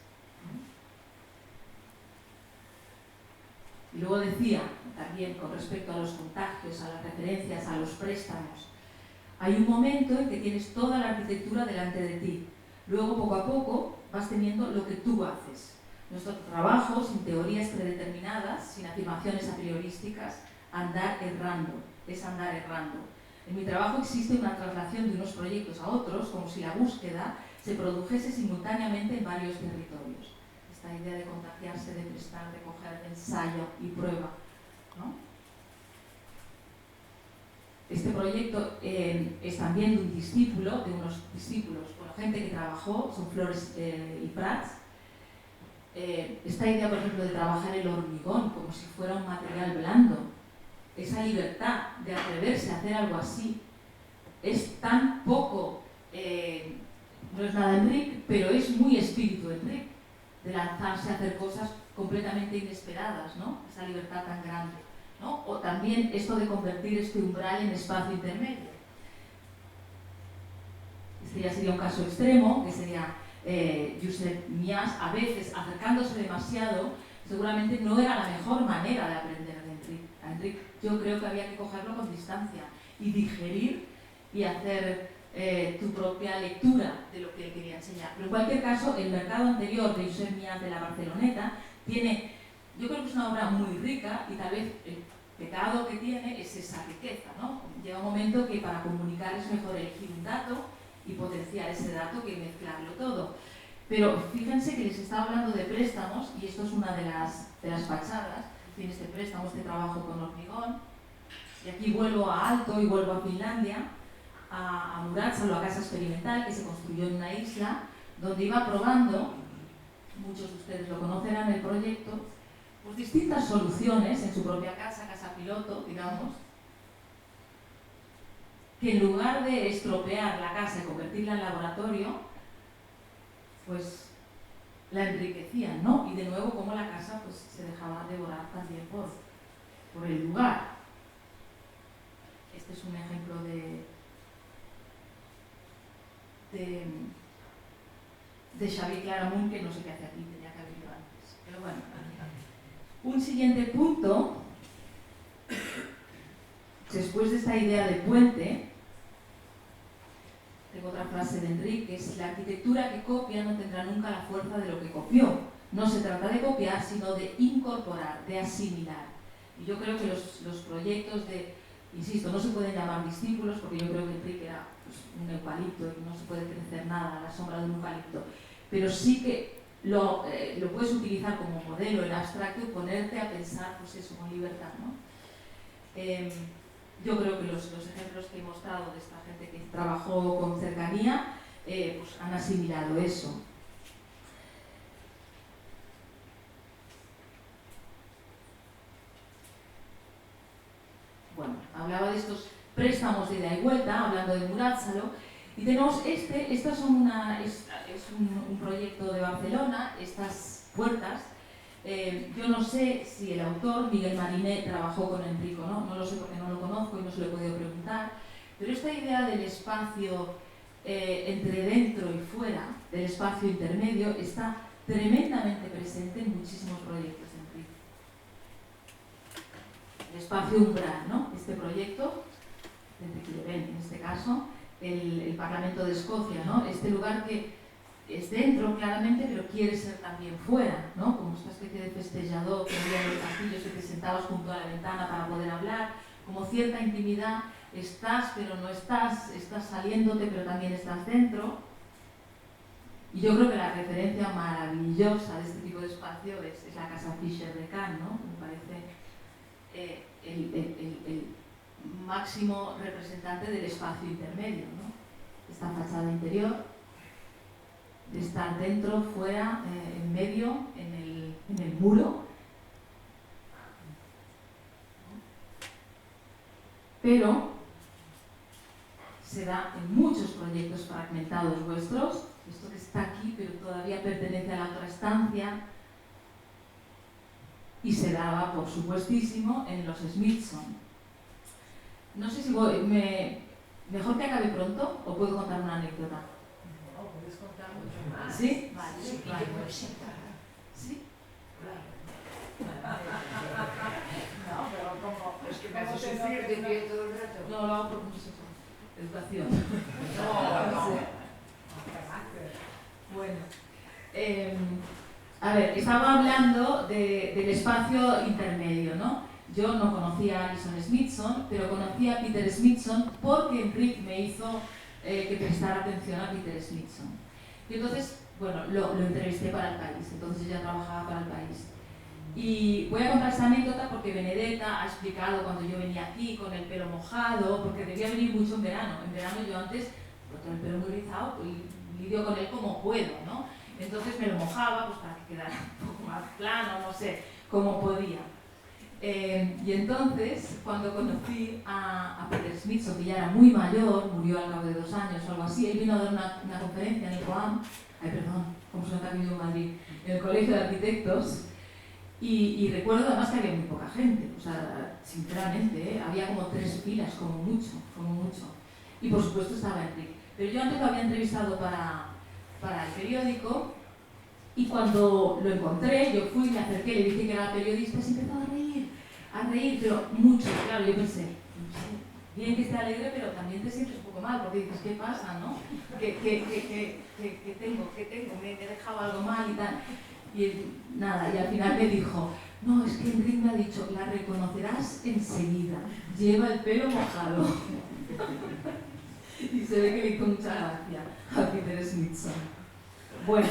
Y luego decía, también con respecto a los contagios, a las referencias, a los préstamos, hay un momento en que tienes toda la arquitectura delante de ti. Luego, poco a poco, vas teniendo lo que tú haces. Nuestro trabajo, sin teorías predeterminadas, sin afirmaciones a priorísticas, andar errando, es andar errando. En mi trabajo existe una traslación de unos proyectos a otros, como si la búsqueda se produjese simultáneamente en varios territorios. Esta idea de contagiarse, de prestar, de coger, de ensayo y prueba, ¿no? Este proyecto es también de un discípulo, de unos discípulos, bueno, gente que trabajó, son Flores y Prats. Esta idea, por ejemplo, de trabajar el hormigón como si fuera un material blando, esa libertad de atreverse a hacer algo así, es tan poco, no es nada Enric, pero es muy espíritu Enric, de lanzarse a hacer cosas completamente inesperadas, ¿no? Esa libertad tan grande, ¿no? O también esto de convertir este umbral en espacio intermedio. Este ya sería un caso extremo, que sería Josep Mies, a veces acercándose demasiado, seguramente no era la mejor manera de aprender de Enric. A Enric yo creo que había que cogerlo con distancia y digerir y hacer tu propia lectura de lo que él quería enseñar. Pero en cualquier caso, el mercado anterior de Josep Mies de la Barceloneta tiene, yo creo que es una obra muy rica, y tal vez el pecado que tiene es esa riqueza, ¿no? Llega un momento que para comunicar es mejor elegir un dato y potenciar ese dato que mezclarlo todo. Pero fíjense que les estaba hablando de préstamos, y esto es una de las fachadas. Tiene este préstamo, este trabajo con hormigón, y aquí vuelvo a Aalto y vuelvo a Finlandia, a Muratsalo, a casa experimental que se construyó en una isla, donde iba probando, muchos de ustedes lo conocerán, el proyecto, pues distintas soluciones en su propia casa piloto, digamos, que en lugar de estropear la casa y convertirla en laboratorio, pues la enriquecían, ¿no? Y de nuevo como la casa pues se dejaba devorar también por el lugar. Este es un ejemplo de Xavier Claramunt, que no sé qué hace aquí, tenía que haber ido antes. Pero bueno, un siguiente punto, después de esta idea de puente, tengo otra frase de Enric, que es: la arquitectura que copia no tendrá nunca la fuerza de lo que copió. No se trata de copiar, sino de incorporar, de asimilar. Y yo creo que los proyectos de, insisto, no se pueden llamar discípulos, porque yo creo que Enric era pues, un eucalipto y no se puede crecer nada a la sombra de un eucalipto, pero sí que lo puedes utilizar como modelo en abstracto y ponerte a pensar, pues eso, con libertad, ¿no? yo creo que los ejemplos que he mostrado de esta gente que trabajó con cercanía pues han asimilado eso. Bueno, hablaba de estos préstamos de ida y vuelta, hablando de Murátzalo, y tenemos es un proyecto de Barcelona, estas puertas. Yo no sé si el autor, Miguel Mariné, trabajó con Enrico, no lo sé porque no lo conozco y no se lo he podido preguntar, pero esta idea del espacio entre dentro y fuera, del espacio intermedio, está tremendamente presente en muchísimos proyectos de Enrico. El espacio umbral, ¿no? Este proyecto, de Enrique Levén, en este caso, el Parlamento de Escocia, ¿no? Este lugar que es dentro claramente, pero quiere ser también fuera, ¿no? Como esta especie de festejallador que había en los castillos y te sentabas junto a la ventana para poder hablar, como cierta intimidad, estás pero no estás saliéndote pero también estás dentro. Y yo creo que la referencia maravillosa de este tipo de espacio es la Casa Fisher de Cannes, ¿no? Me parece el máximo representante del espacio intermedio, ¿no? Esta fachada interior, de estar dentro, fuera, en medio, en el muro. Pero se da en muchos proyectos fragmentados vuestros, esto que está aquí pero todavía pertenece a la otra estancia, y se daba, por supuestísimo, en los Smithson. No sé si mejor que acabe pronto o puedo contar una anécdota. No, puedes contar mucho más. ¿Sí? Vale, Sí, claro. te puedes sentar. ¿Sí? No, pero como... Es que me hace sufrir de pie todo el rato. No, lo hago por educación. No. Sí. Bueno. A ver, estaba hablando del espacio intermedio, ¿no? Yo no conocía a Alison Smithson, pero conocía a Peter Smithson porque Enrique me hizo que prestara atención a Peter Smithson. Y entonces, bueno, lo entrevisté para El País, entonces ella trabajaba para El País. Y voy a contar esta anécdota porque Benedetta ha explicado cuando yo venía aquí con el pelo mojado, porque debía venir mucho en verano. En verano yo antes, pues, con el pelo muy rizado, pues, lidio con él como puedo, ¿no? Entonces me lo mojaba pues, para que quedara un poco más plano, no sé, como podía. Y entonces, cuando conocí a Peter Smithson, que ya era muy mayor, murió al cabo de 2 años o algo así, él vino a dar una conferencia en el COAM, como se nota que vivo en Madrid, en el Colegio de Arquitectos, y recuerdo además que había muy poca gente, o sea, sinceramente, había como 3 filas, como mucho. Y por supuesto estaba Enrique. Pero yo antes lo había entrevistado para el periódico, y cuando lo encontré, yo fui, me acerqué, le dije que era periodista y se empezó a reír, pero mucho. Claro, yo pensé, no sé, bien que esté alegre, pero también te sientes un poco mal, porque dices, ¿qué pasa, no? ¿Qué tengo? ¿Me he dejado algo mal y tal? Y nada, y al final me dijo, no, es que Enrique me ha dicho, la reconocerás enseguida, lleva el pelo mojado. Y se ve que le hizo mucha gracia a Peter Smithson. Bueno,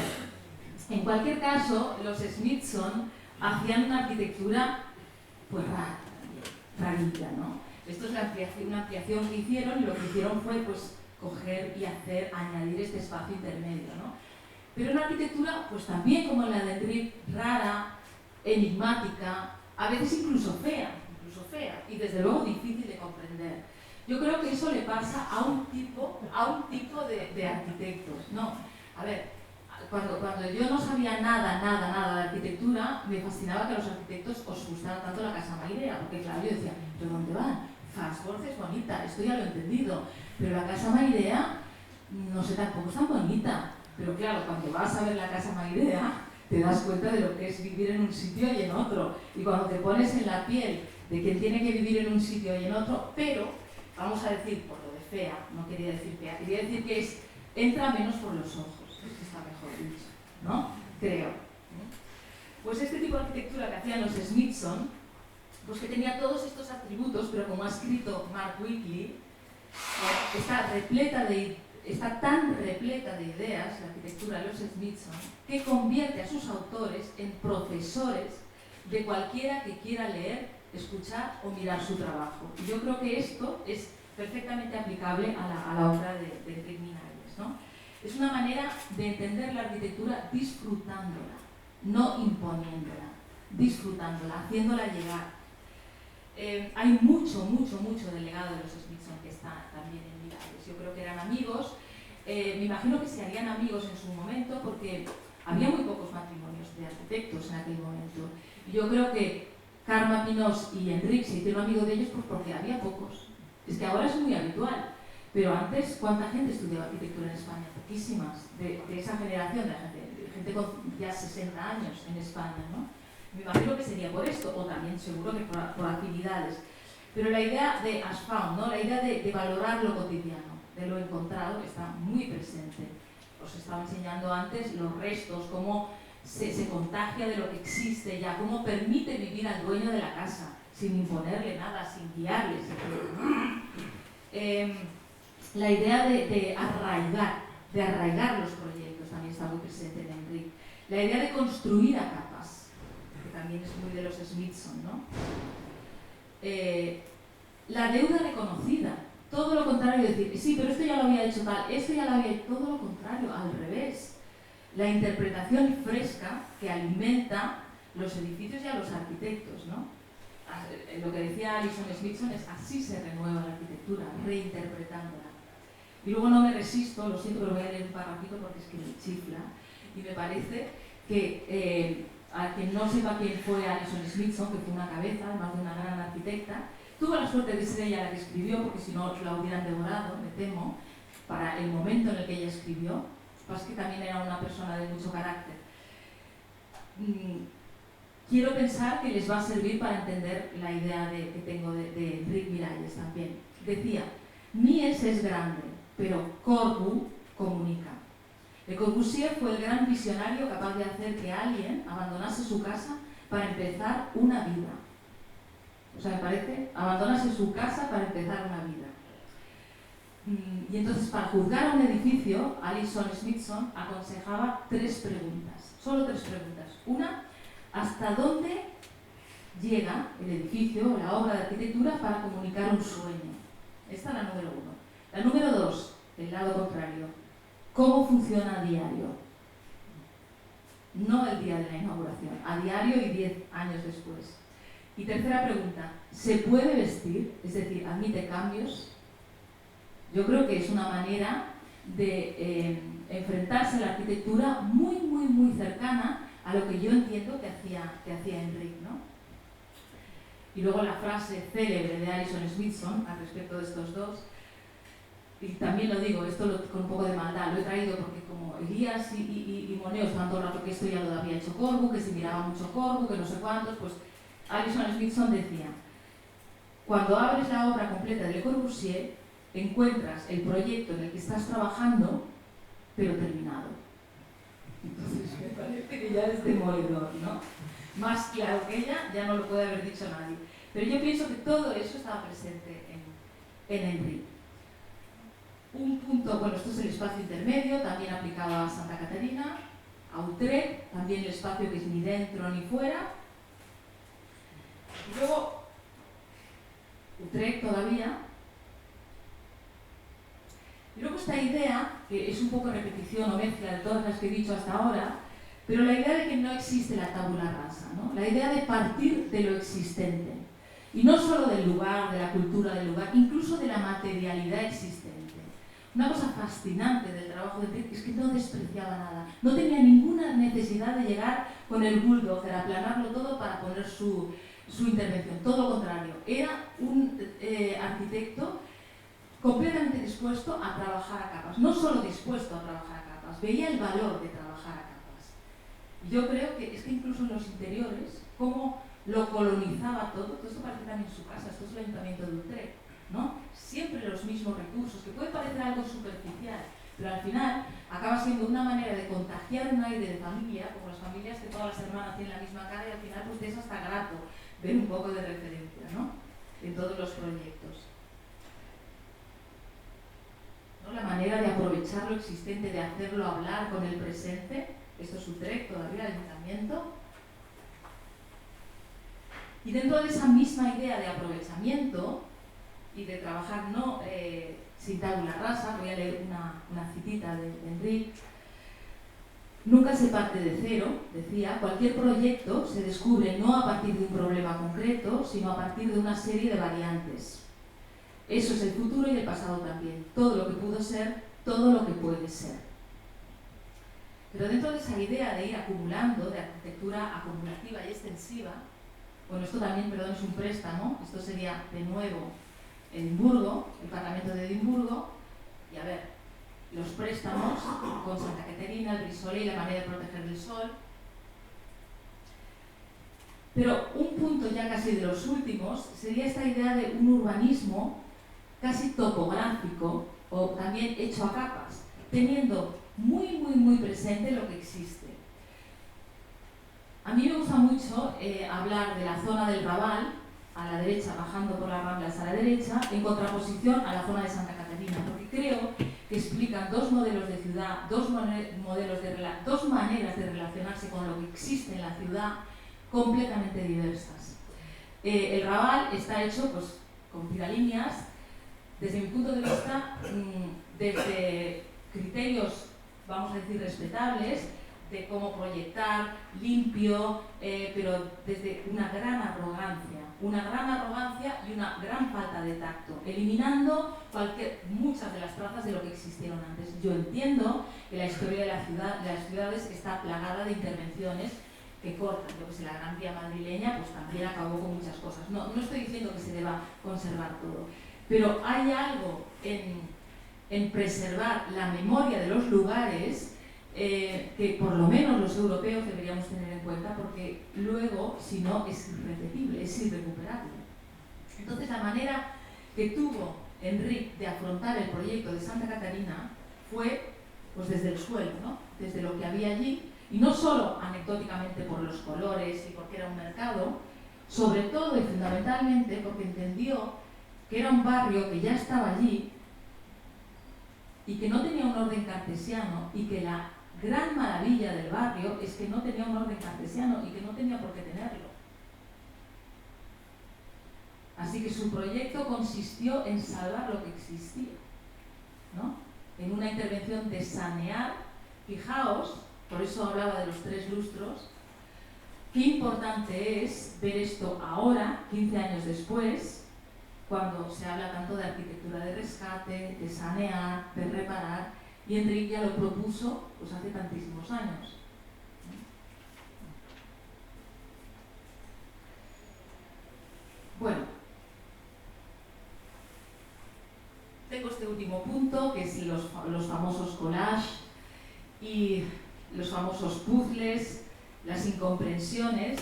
en cualquier caso, los Smithson hacían una arquitectura pues rarilla, ¿no? Esto es una ampliación que hicieron, y lo que hicieron fue pues coger y añadir este espacio intermedio, ¿no? Pero una arquitectura, pues también como la de Enrique, rara, enigmática, a veces incluso fea, y desde luego difícil de comprender. Yo creo que eso le pasa a un tipo de arquitectos, ¿no? A ver, cuando yo no sabía nada de arquitectura, me fascinaba que a los arquitectos os gustara tanto la Casa Mairea, porque claro, yo decía, ¿pero dónde van? Farnsworth es bonita, esto ya lo he entendido, pero la Casa Mairea, no sé, tampoco es tan bonita. Pero claro, cuando vas a ver la Casa Mairea, te das cuenta de lo que es vivir en un sitio y en otro. Y cuando te pones en la piel de quien tiene que vivir en un sitio y en otro, pero, vamos a decir, por lo de fea, no quería decir fea, quería decir que entra menos por los ojos, esto está mejor dicho, ¿no? Creo. Pues este tipo de arquitectura que hacían los Smithson, pues que tenía todos estos atributos, pero como ha escrito Mark Whitley, está tan repleta de ideas, la arquitectura de los Smithson, que convierte a sus autores en profesores de cualquiera que quiera leer escuchar o mirar su trabajo. Y yo creo que esto es perfectamente aplicable a la obra de Enric Miralles, ¿no? Es una manera de entender la arquitectura disfrutándola, no imponiéndola, disfrutándola, haciéndola llegar. Hay mucho del legado de los Smithson que está también en Miralles. Yo creo que eran amigos, me imagino que se harían amigos en su momento porque había muy pocos matrimonios de arquitectos en aquel momento. Y yo creo que Carme Pinós y Enric se hicieron amigos de ellos pues porque había pocos. Es que ahora es muy habitual, pero antes, ¿cuánta gente estudiaba arquitectura en España? Poquísimas, de esa generación de gente con ya 60 años en España, ¿no? Me imagino que sería por esto, o también seguro que por afinidades. Pero la idea de as found, ¿no? La idea de valorar lo cotidiano, de lo encontrado, está muy presente. Os estaba enseñando antes los restos, cómo se contagia de lo que existe ya, cómo permite vivir al dueño de la casa, sin imponerle nada, sin guiarle. La idea de arraigar los proyectos también está muy presente en Enric. La idea de construir a capas, que también es muy de los Smithson, ¿no? La deuda reconocida, todo lo contrario de decir, sí, pero esto ya lo había hecho tal, esto ya lo había hecho, todo lo contrario, al revés. La interpretación fresca que alimenta los edificios y a los arquitectos, ¿no? Lo que decía Alison Smithson es así se renueva la arquitectura, reinterpretándola. Y luego no me resisto, lo siento, pero voy a leer un parrafito porque es que me chifla, y me parece que a quien no sepa quién fue Alison Smithson, que fue una cabeza, además de una gran arquitecta, tuvo la suerte de ser ella la que escribió, porque si no la hubieran devorado, me temo, para el momento en el que ella escribió, pues que también era una persona de mucho carácter. Quiero pensar que les va a servir para entender la idea que tengo de Enric Miralles también. Decía, Mies es grande, pero Corbu comunica. Le Corbusier fue el gran visionario capaz de hacer que alguien abandonase su casa para empezar una vida. O sea, me parece, abandonase su casa para empezar una vida. Y entonces, para juzgar a un edificio, Alison Smithson aconsejaba 3 preguntas, solo 3 preguntas. Una, ¿hasta dónde llega el edificio o la obra de arquitectura para comunicar un sueño? Esta es la número 1. La número 2, el lado contrario, ¿cómo funciona a diario? No el día de la inauguración, a diario y 10 años después. Y tercera pregunta, ¿se puede vestir? Es decir, ¿admite cambios? Yo creo que es una manera de enfrentarse a la arquitectura muy cercana a lo que yo entiendo que hacía Enric, ¿no? Y luego la frase célebre de Alison Smithson al respecto de estos dos, y también lo digo, esto con un poco de maldad, lo he traído porque como Elías y Moneo estaban todo el rato que esto ya lo había hecho Corbu, que se miraba mucho Corbu, que no sé cuántos, pues Alison Smithson decía, cuando abres la obra completa de Le Corbusier, encuentras el proyecto en el que estás trabajando, pero terminado. Entonces me parece que ya es demoledor, ¿no? Más claro que ella, ya no lo puede haber dicho nadie. Pero yo pienso que todo eso estaba presente en Enric. Un punto, bueno, esto es el espacio intermedio, también aplicado a Santa Caterina, a Utrecht, también el espacio que es ni dentro ni fuera. Y luego, Utrecht todavía. Y luego esta idea, que es un poco repetición o mezcla de todas las que he dicho hasta ahora, pero la idea de que no existe la tabula rasa, ¿no? La idea de partir de lo existente. Y no solo del lugar, de la cultura del lugar, incluso de la materialidad existente. Una cosa fascinante del trabajo de Enric es que no despreciaba nada. No tenía ninguna necesidad de llegar con el bulldozer, aplanarlo todo para poner su intervención. Todo lo contrario. Era un arquitecto completamente dispuesto a trabajar a capas. No solo dispuesto a trabajar a capas, veía el valor de trabajar a capas. Y yo creo que es que incluso en los interiores, cómo lo colonizaba todo esto parece también su casa, esto es el Ayuntamiento de Utrecht, ¿no? Siempre los mismos recursos, que puede parecer algo superficial, pero al final acaba siendo una manera de contagiar un aire de familia, como las familias que todas las hermanas tienen la misma cara y al final pues es hasta grato ver un poco de referencia, ¿no? En todos los proyectos. ¿No? La manera de aprovechar lo existente, de hacerlo hablar con el presente, esto es Utrecht todavía, el Ayuntamiento. Y dentro de esa misma idea de aprovechamiento y de trabajar no sin tabula rasa, voy a leer una citita de Enric. Nunca se parte de cero, decía, cualquier proyecto se descubre no a partir de un problema concreto, sino a partir de una serie de variantes. Eso es el futuro y el pasado también, todo lo que pudo ser, todo lo que puede ser. Pero dentro de esa idea de ir acumulando, de arquitectura acumulativa y extensiva, bueno, esto también, perdón, es un préstamo, esto sería de nuevo Edimburgo, el Parlamento de Edimburgo, y a ver, los préstamos con Santa Caterina, el Brisole y la manera de proteger el sol. Pero un punto ya casi de los últimos sería esta idea de un urbanismo casi topográfico o también hecho a capas, teniendo muy presente lo que existe. A mí me gusta mucho hablar de la zona del Raval, a la derecha, bajando por las Ramblas a la derecha, en contraposición a la zona de Santa Caterina, porque creo que explican dos modelos de ciudad, dos maneras de relacionarse con lo que existe en la ciudad completamente diversas. El Raval está hecho pues, con tiralíneas, desde mi punto de vista, desde criterios, vamos a decir, respetables, de cómo proyectar, limpio, pero desde una gran arrogancia y una gran falta de tacto, eliminando muchas de las trazas de lo que existieron antes. Yo entiendo que la historia de las ciudades está plagada de intervenciones que cortan, yo que sé, la Gran Vía madrileña pues también acabó con muchas cosas. No estoy diciendo que se deba conservar todo, pero hay algo en preservar la memoria de los lugares que por lo menos los europeos deberíamos tener en cuenta, porque luego, si no, es irrepetible, es irrecuperable. Entonces, la manera que tuvo Enric de afrontar el proyecto de Santa Caterina fue pues, desde el suelo, ¿no? Desde lo que había allí, y no solo anecdóticamente por los colores y porque era un mercado, sobre todo y fundamentalmente porque entendió que era un barrio que ya estaba allí y que no tenía un orden cartesiano, y que la gran maravilla del barrio es que no tenía un orden cartesiano y que no tenía por qué tenerlo. Así que su proyecto consistió en salvar lo que existía, ¿no? En una intervención de sanear. Fijaos, por eso hablaba de los 3 lustros, qué importante es ver esto ahora, 15 años después, cuando se habla tanto de arquitectura de rescate, de sanear, de reparar, y Enric ya lo propuso pues, hace tantísimos años. Bueno, tengo este último punto, que es los famosos collages y los famosos puzzles, las incomprensiones.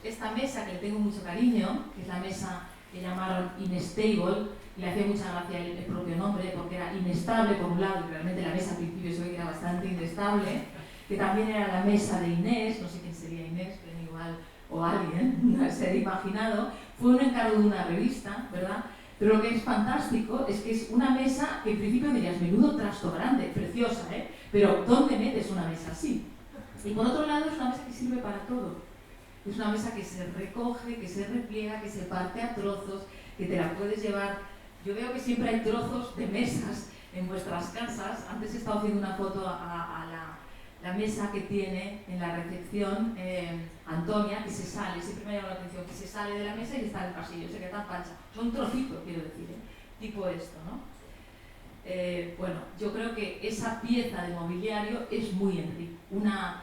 Esta mesa, que le tengo mucho cariño, que es la mesa que llamaron Inestable, y le hacía mucha gracia el propio nombre, porque era inestable por un lado, y realmente la mesa al principio se ve que era bastante inestable, que también era la mesa de Inés, no sé quién sería Inés, pero igual, o alguien, se ha imaginado. Fue un encargo de una revista, ¿verdad? Pero lo que es fantástico es que es una mesa que en principio dirías, menudo trasto grande, preciosa, ¿eh? Pero ¿dónde metes una mesa así? Y por otro lado es una mesa que sirve para todo. Es una mesa que se recoge, que se repliega, que se parte a trozos, que te la puedes llevar. Yo veo que siempre hay trozos de mesas en vuestras casas. Antes he estado haciendo una foto a la mesa que tiene en la recepción Antonia, que se sale, siempre me ha llamado la atención, que se sale de la mesa y está en el pasillo, se queda tan pancha. Son trocitos, quiero decir, tipo esto, ¿no? Bueno, yo creo que esa pieza de mobiliario es muy Enric. Una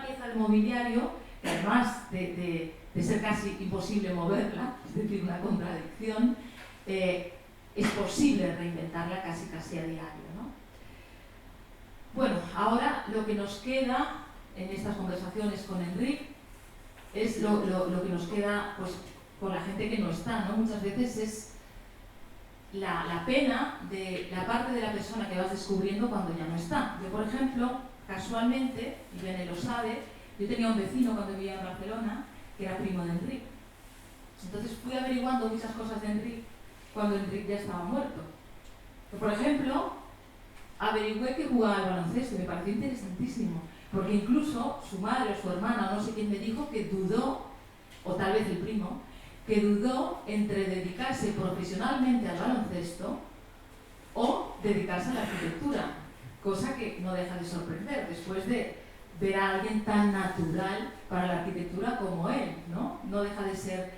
pieza de mobiliario que además de ser casi imposible moverla, es decir, una contradicción, es posible reinventarla casi a diario, ¿no? Bueno, ahora lo que nos queda en estas conversaciones con Enric es lo que nos queda pues, con la gente que no está, ¿no? Muchas veces es la pena de la parte de la persona que vas descubriendo cuando ya no está. Yo, por ejemplo, casualmente, y Bene lo sabe, yo tenía un vecino cuando vivía en Barcelona que era primo de Enric. Entonces fui averiguando muchas cosas de Enric cuando Enric ya estaba muerto. Por ejemplo, averigüé que jugaba al baloncesto y me pareció interesantísimo, porque incluso su madre o su hermana, no sé quién me dijo, que dudó, o tal vez el primo, que dudó entre dedicarse profesionalmente al baloncesto o dedicarse a la arquitectura, cosa que no deja de sorprender después de ver a alguien tan natural para la arquitectura como él, ¿no? No deja de ser...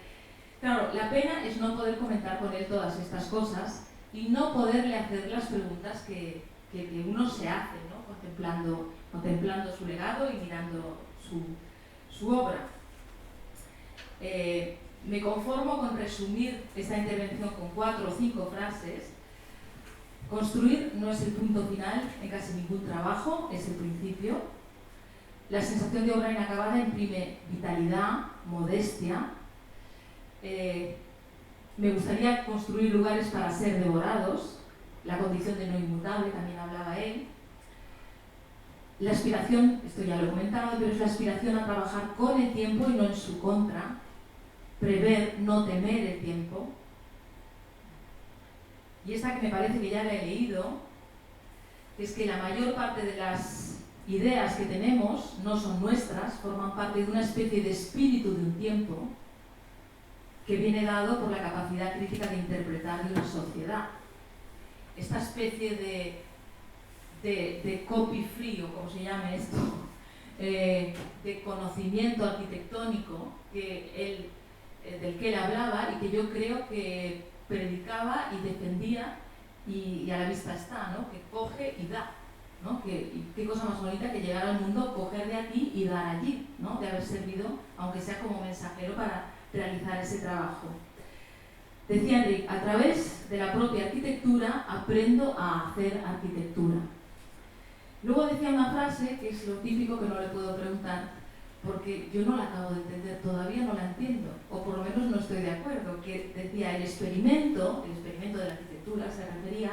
Claro, la pena es no poder comentar con él todas estas cosas y no poderle hacer las preguntas que uno se hace, ¿no? Contemplando su legado y mirando su obra. Me conformo con resumir esta intervención con 4 o 5 frases. Construir no es el punto final en casi ningún trabajo, es el principio. La sensación de obra inacabada imprime vitalidad, modestia. Me gustaría construir lugares para ser devorados, la condición de no inmutable, también hablaba él. La aspiración, esto ya lo he comentado, pero es la aspiración a trabajar con el tiempo y no en su contra. Prever, no temer el tiempo. Y esta que me parece que ya la he leído, es que la mayor parte de las ideas que tenemos no son nuestras, forman parte de una especie de espíritu de un tiempo que viene dado por la capacidad crítica de interpretar de una sociedad. Esta especie de copy free, o como se llame esto, de conocimiento arquitectónico del que él hablaba y que yo creo que predicaba y defendía y a la vista está, ¿no? Que coge y da, ¿no? Qué cosa más bonita que llegar al mundo, coger de aquí y dar allí, ¿no? De haber servido, aunque sea como mensajero, para realizar ese trabajo. Decía Enric, a través de la propia arquitectura aprendo a hacer arquitectura. Luego decía una frase que es lo típico que no le puedo preguntar, porque yo no la acabo de entender, todavía no la entiendo, o por lo menos no estoy de acuerdo, que decía el experimento de la arquitectura, se refería,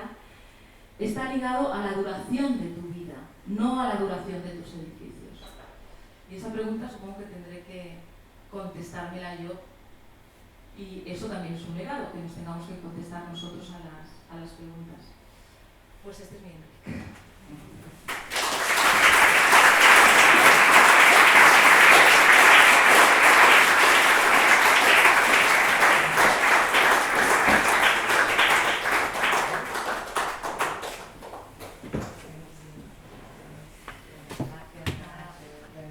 está ligado a la duración de tu vida, no a la duración de tus edificios. Y esa pregunta supongo que tendré que contestármela yo, y eso también es un legado, que nos tengamos que contestar nosotros a las preguntas. Pues este es mi Enric.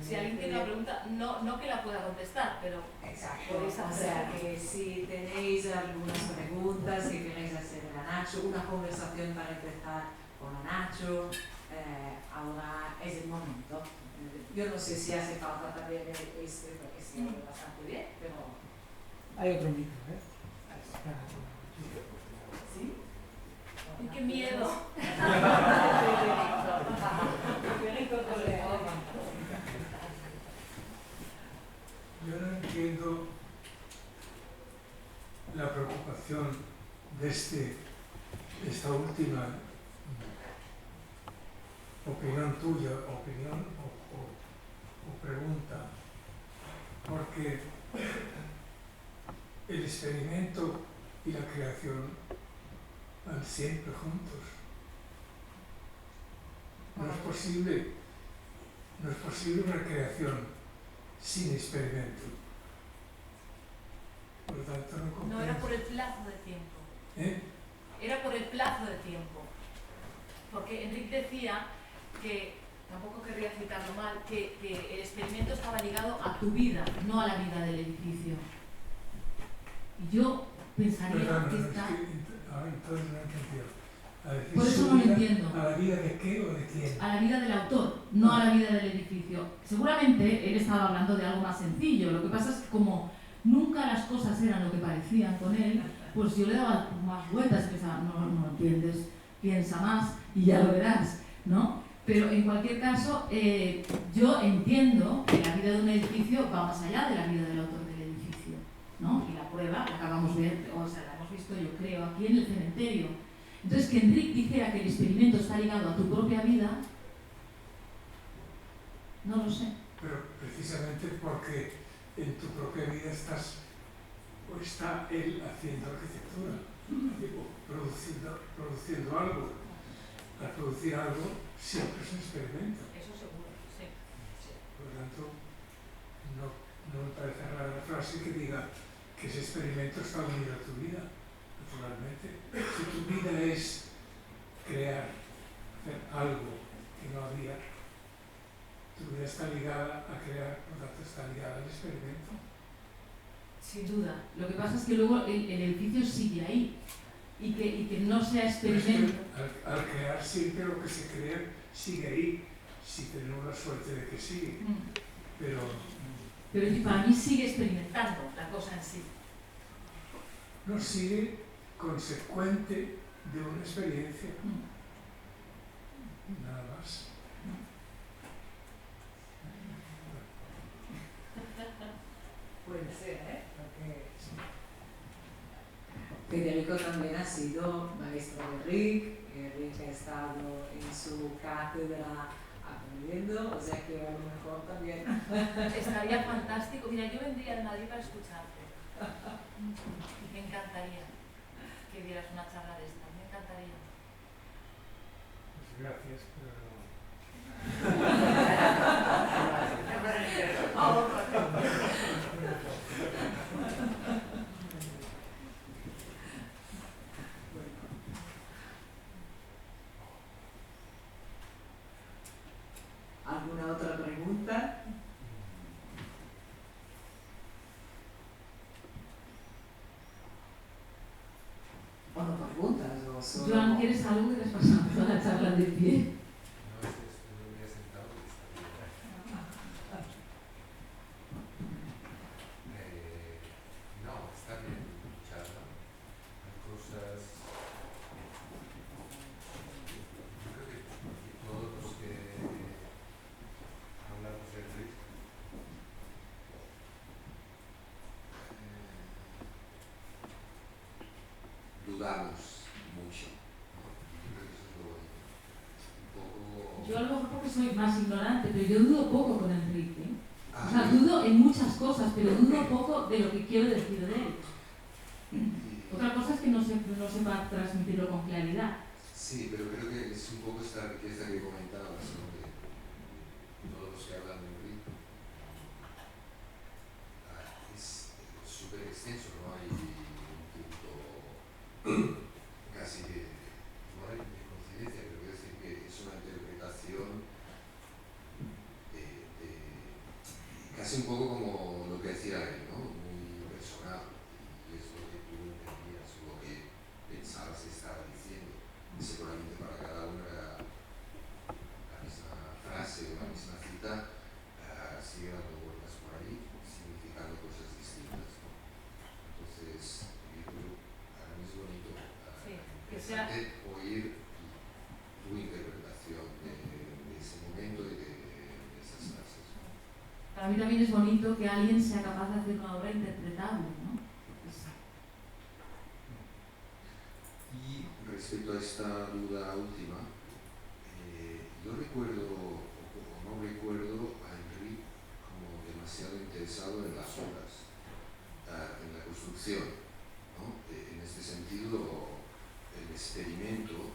Si alguien tiene una pregunta, no que la pueda contestar, pero exacto. O sea, que si tenéis algunas preguntas que queréis hacer a Nacho, una conversación para empezar con Nacho, ahora es el momento. Yo no sé si hace falta también porque se oye bastante bien, pero... Hay otro micro, ¿eh? ¿Sí? ¡Ay, qué miedo! Yo no entiendo la preocupación de esta última opinión tuya, opinión o pregunta, porque el experimento y la creación van siempre juntos. No es posible una creación sin experimento. Por lo tanto, no comprendo. No, era por el plazo de tiempo. Era por el plazo de tiempo. Porque Enric decía que, tampoco querría citarlo mal, que el experimento estaba ligado a tu vida, no a la vida del edificio. Y yo pensaría que está... entonces no he entendido. Por eso no lo entiendo. ¿A la vida de qué o de quién? A la vida del autor, no a la vida del edificio. Seguramente él estaba hablando de algo más sencillo. Lo que pasa es que como nunca las cosas eran lo que parecían con él, pues yo le daba más vueltas y pensaba, no entiendes, piensa más y ya lo verás, ¿no? Pero en cualquier caso, yo entiendo que la vida de un edificio va más allá de la vida del autor del edificio, ¿no? Y la prueba la acabamos de ver, o sea, la hemos visto yo creo aquí en el cementerio. Entonces, que Enric dijera que el experimento está ligado a tu propia vida, no lo sé. Pero precisamente porque en tu propia vida está él haciendo arquitectura, produciendo algo. Al producir algo siempre es un experimento. Eso seguro, sí. Por lo tanto, no me parece rara la frase que diga que ese experimento está unido a tu vida, naturalmente. Si tu vida es crear, hacer algo que no había, tu vida está ligada a crear, por lo tanto está ligada al experimento. Sin duda. Lo que pasa es que luego el edificio sigue ahí y que no sea experimento. Al crear siempre lo que se crea sigue ahí, si tenemos la suerte de que sigue. Pero es que para mí sigue experimentando la cosa en sí. no sigue consecuente de una experiencia. Nada más. Puede ser, ¿eh? Porque Federico también ha sido maestro de Rick, Rick ha estado en su cátedra aprendiendo, o sea que a lo mejor también. Estaría fantástico. Mira, yo vendría de Madrid para escucharte. Me encantaría que dieras una charla de estas. Me encantaría. Pues gracias, pero no. ¿Alguna otra pregunta? ¿O no preguntas? O solo... Joan, ¿quieres algo que te has pasado toda la charla de pie? Dudamos mucho, ¿no? Yo creo que eso es lo bonito. Un poco... Yo a lo mejor porque soy más ignorante, pero yo dudo poco con Enrique. O sea, Ah, dudo en muchas cosas, pero dudo poco de lo que quiero decir de él. Otra cosa es que no sepa transmitirlo con claridad. sí, pero creo que es un poco esta riqueza que comentabas, ¿no? De todos los que hablan de Enrique. Es súper extenso, no hay un punto casi no hay de coincidencia, pero quiero decir que es una interpretación casi un poco como lo que decía él, ¿no? Muy personal, y es lo que tú entendías, lo que pensabas que estaba diciendo, y seguramente para cada uno era la misma frase o la misma cita, sigue dando vueltas por ahí, significando cosas distintas, ¿no? Entonces, yo creo que para mí es bonito interesante oír tu interpretación de ese momento y de esas frases. Para mí también es bonito que alguien sea capaz de hacer una obra interpretable, ¿no? Y respecto a esta duda última, yo recuerdo, o no recuerdo a Enrique como demasiado interesado en las obras, en la construcción, ¿no? En este sentido, el experimento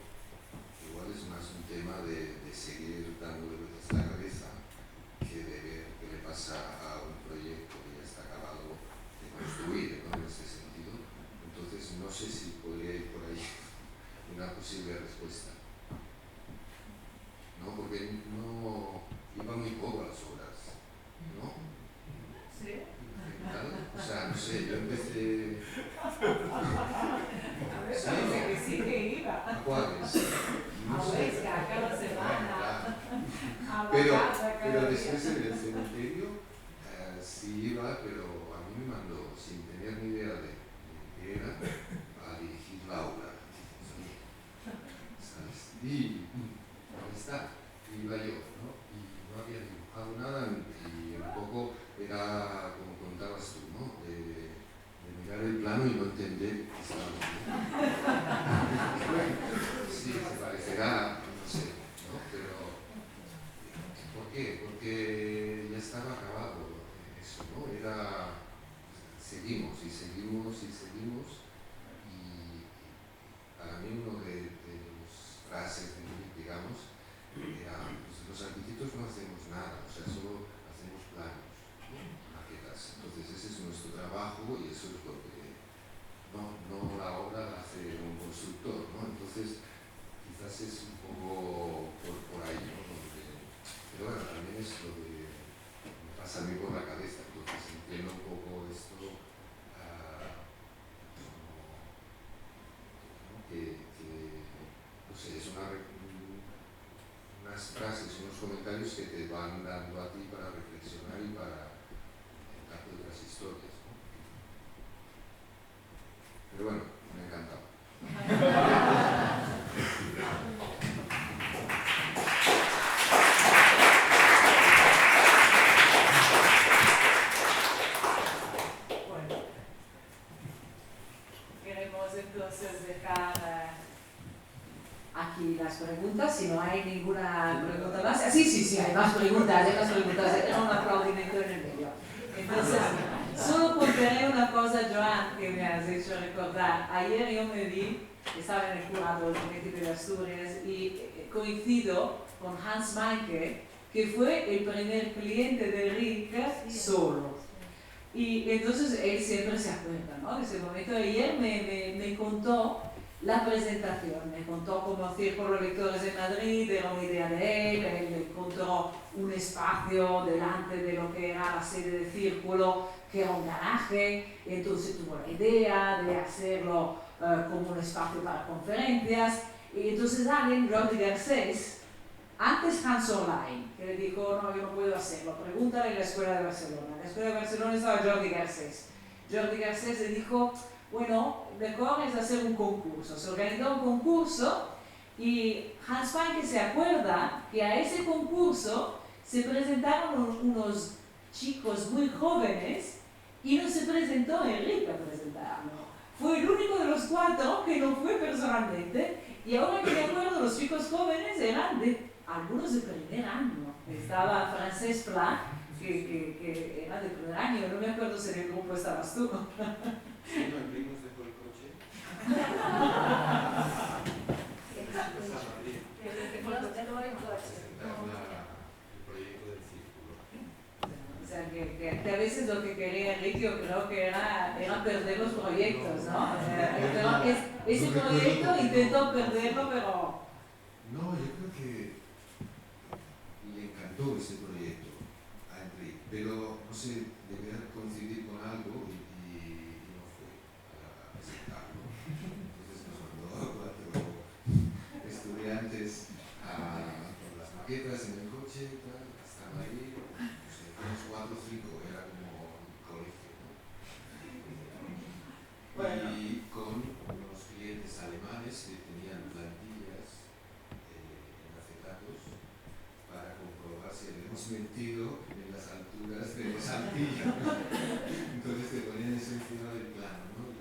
igual es más un tema de seguir dándole vueltas a la cabeza que de ver qué le pasa a un proyecto que ya está acabado de construir, ¿no? En este sentido. Entonces no sé si podría ir por ahí una posible respuesta, ¿no? Porque no iba muy poco a las obras, ¿no? ¿sí? O sea, no sé, yo empecé... A ver, parece que sí que iba. ¿A cuáles? No A sé. Huesca, cada semana. A Pero Bacata, cada después día. en el cementerio sí iba, pero a mí me mandó, sin tener ni idea de qué era, a dirigir la obra. ¿Sabes? Y ahí está, iba yo, ¿no? Y no había dibujado nada y un poco era como contabas tú, ¿no? De mirar el plano y no entender qué estaba viendo. Sí, se parecerá, no sé, ¿no? Pero ¿por qué? Porque ya estaba acabado eso, ¿no? Era, seguimos y seguimos y seguimos y para mí uno de los frases de mí, digamos, era, pues, los arquitectos no hacemos nada, o sea, solo hacemos planos, ¿no? Maquetas. Entonces ese es nuestro trabajo y eso es lo Pero bueno, también es lo que me pasa a mí por la cabeza, entonces entiendo un poco esto como, ¿no? No sé, es unas frases, unos comentarios que te van dando a ti para reflexionar y para contarte otras historias, ¿no? Pero bueno, me ha encantado. Bueno, queremos entonces dejar aquí las preguntas, si no hay ninguna pregunta más. Sí, hay más preguntas, era un aplaudimiento en el medio. Entonces, solo contaré una cosa, Joan, que me has hecho recordar. Ayer yo me vi, estaba en el jurado del Comité de Asturias y coincido con Hans Meinke, que fue el primer cliente de Rick solo. Y entonces él siempre se acuerda, ¿no?, de ese momento. Ayer me contó la presentación, me contó como Círculo de Lectores de Madrid, era una idea de él encontró un espacio delante de lo que era la sede de Círculo, que era un garaje, entonces tuvo la idea de hacerlo como un espacio para conferencias, y entonces alguien, Jordi Garcés, antes Hans Online, que le dijo, no, yo no puedo hacerlo, pregúntale en la Escuela de Barcelona. En la Escuela de Barcelona estaba Jordi Garcés. Jordi Garcés le dijo, bueno, mejor es hacer un concurso. Se organizó un concurso y Hans Meinke se acuerda que a ese concurso se presentaron unos chicos muy jóvenes y no se presentó Enrique a presentarlo. Fue el único de los 4 que no fue personalmente, y ahora que me acuerdo, los chicos jóvenes eran algunos de primer año. Estaba Francesc Pla, que era de primer año, no me acuerdo si en el grupo estabas tú. Sí, no, el primo dejó el coche. El proyecto del círculo. O sea, que a veces lo que quería Enrique, yo creo que era perder los proyectos, ¿no? Ese proyecto intentó perderlo, pero... No, yo creo que le encantó ese proyecto a Enrique, pero no sé, debía coincidir con algo y no fue a presentarlo. Entonces nos mandó a 4 estudiantes con las maquetas en el coche y tal, estaban ahí, no sé, unos 4 o 5, era como un colegio, ¿no? Y con unos clientes alemanes que tenían plantillas en acetatos para comprobar si habíamos mentido en las alturas de Saltillo. Entonces te ponían eso encima del plano, ¿no?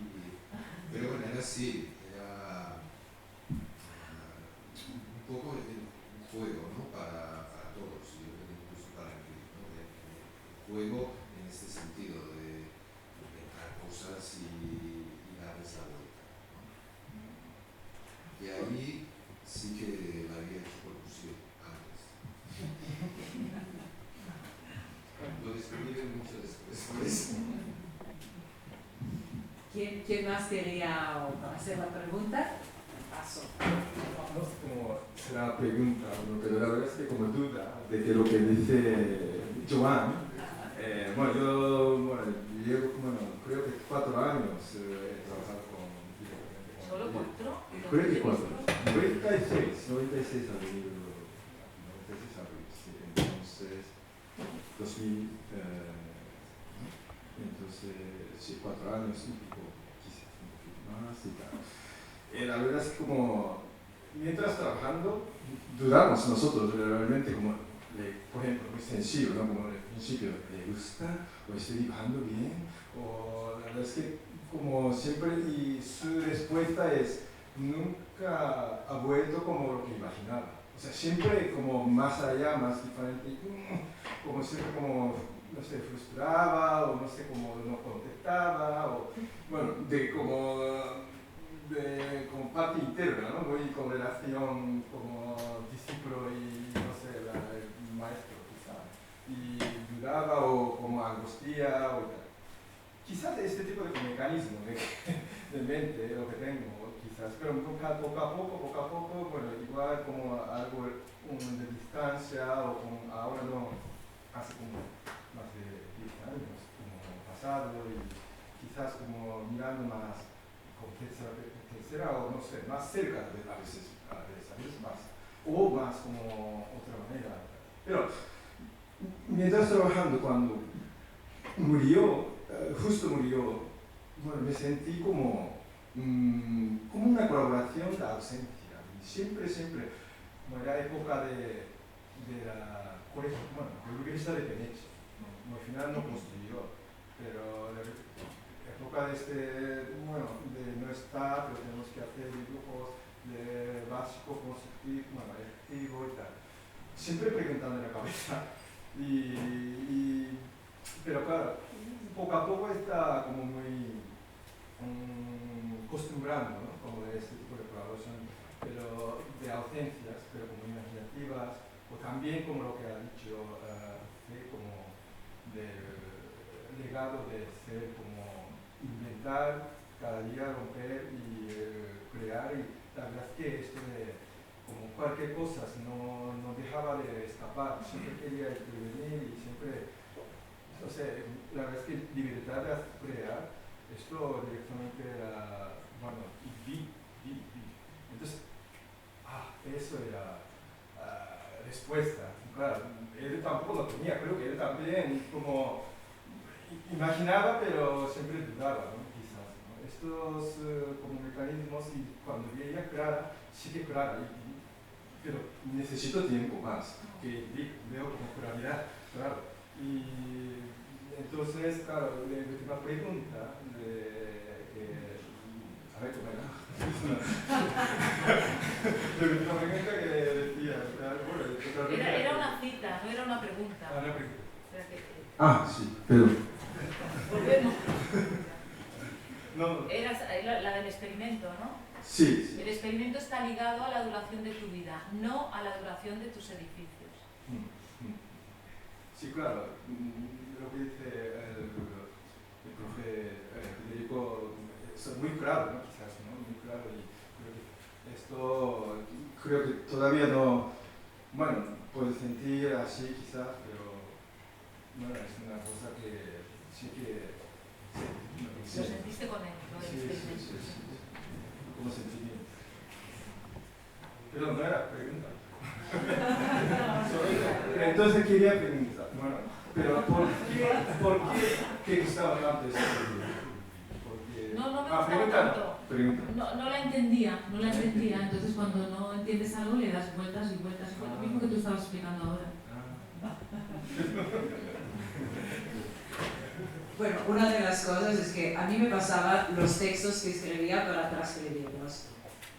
Pero bueno, era así, era un poco un juego, ¿no? Para todos, yo creo que incluso para Enrique, ¿no? El juego en este sentido de inventar cosas y darles la vuelta, ¿no? Y ahí sí que la había hecho por ilusión antes. Lo descubrí mucho después, por eso. ¿Quién más quería hacer la pregunta? Paso. No sé cómo será la pregunta, pero la verdad es que como duda de que lo que dice Joan, bueno, yo llevo, creo que 4 años he trabajado con... ¿Solo 4? Creo que 4. 96 ha venido, 96 abril, sí, entonces 2000, entonces sí, 4 años y pico, quizás un poquito más y tal. La verdad es que como mientras trabajando dudamos nosotros realmente como, por ejemplo, muy sencillo, ¿no? Como al principio, ¿le gusta? ¿O estoy dibujando bien? O la verdad es que como siempre, y su respuesta es nunca ha vuelto como lo que imaginaba. O sea, siempre como más allá, más diferente, como siempre como, no sé, frustraba, o no sé, como no contestaba, o bueno, como parte interna, ¿no? Muy con relación como discípulo y, no sé, el maestro, quizá. Y dudaba o como angustia o tal. Quizás este tipo de mecanismo de mente, lo que tengo, quizás quizás, pero poco a poco, bueno, igual como algo de distancia, o como ahora no, hace como más de 10 años, como pasado, y quizás como mirando más con tercera o no sé, más cerca a veces más, o más como otra manera. Pero mientras trabajando, cuando murió, justo murió, bueno, me sentí como una colaboración de ausencia. Y siempre, como era época de la colegio, bueno, la Universidad de Venecia, ¿no? Al final no construyó, pero la época de no estar, pero tenemos que hacer dibujos de básico, constructivo, bueno, electivo y tal. Siempre preguntando en la cabeza. Pero claro, poco a poco está como muy acostumbrando, ¿no? Como de este tipo de colaboración, pero de ausencias, pero como imaginativas, o también como lo que ha dicho como del legado de ser como inventar, cada día romper y crear, y la verdad es que esto de como cualquier cosa no dejaba de escapar, siempre quería intervenir y siempre, o sea, la verdad es que libertad de crear, esto directamente era, bueno, y vi. Entonces, eso era respuesta. Claro, él tampoco lo tenía, creo que él también como imaginaba, pero siempre dudaba, ¿no? Quizás, ¿no? Estos como mecanismos, y cuando veía clara, sí que clara, pero necesito tiempo más, que veo como claridad, claro. Y entonces, claro, la última pregunta, a ver cómo era. La última pregunta que decía, era una cita, no era una pregunta. Una pregunta. Sí, perdón. Volvemos. No. Era la del experimento, ¿no? Sí. El experimento está ligado a la duración de tu vida, no a la duración de tus edificios. Sí, claro. Lo que dice el profe Federico es muy claro, ¿no? Quizás, ¿no? Muy claro. Y creo que todavía no, bueno, puedes sentir así quizás, pero bueno, es una cosa que sí que... Sí, Lo sentiste con él, ¿no? Sí. Como sentimiento. Pero no era pregunta. Entonces quería preguntar, bueno, pero ¿por qué estaba hablando de esto? No me gustaba tanto. Pregunta. No la entendía, entonces cuando no entiendes algo le das vueltas y vueltas, fue lo mismo que tú estabas explicando ahora. Bueno, una de las cosas es que a mí me pasaba los textos que escribía para transcribirlos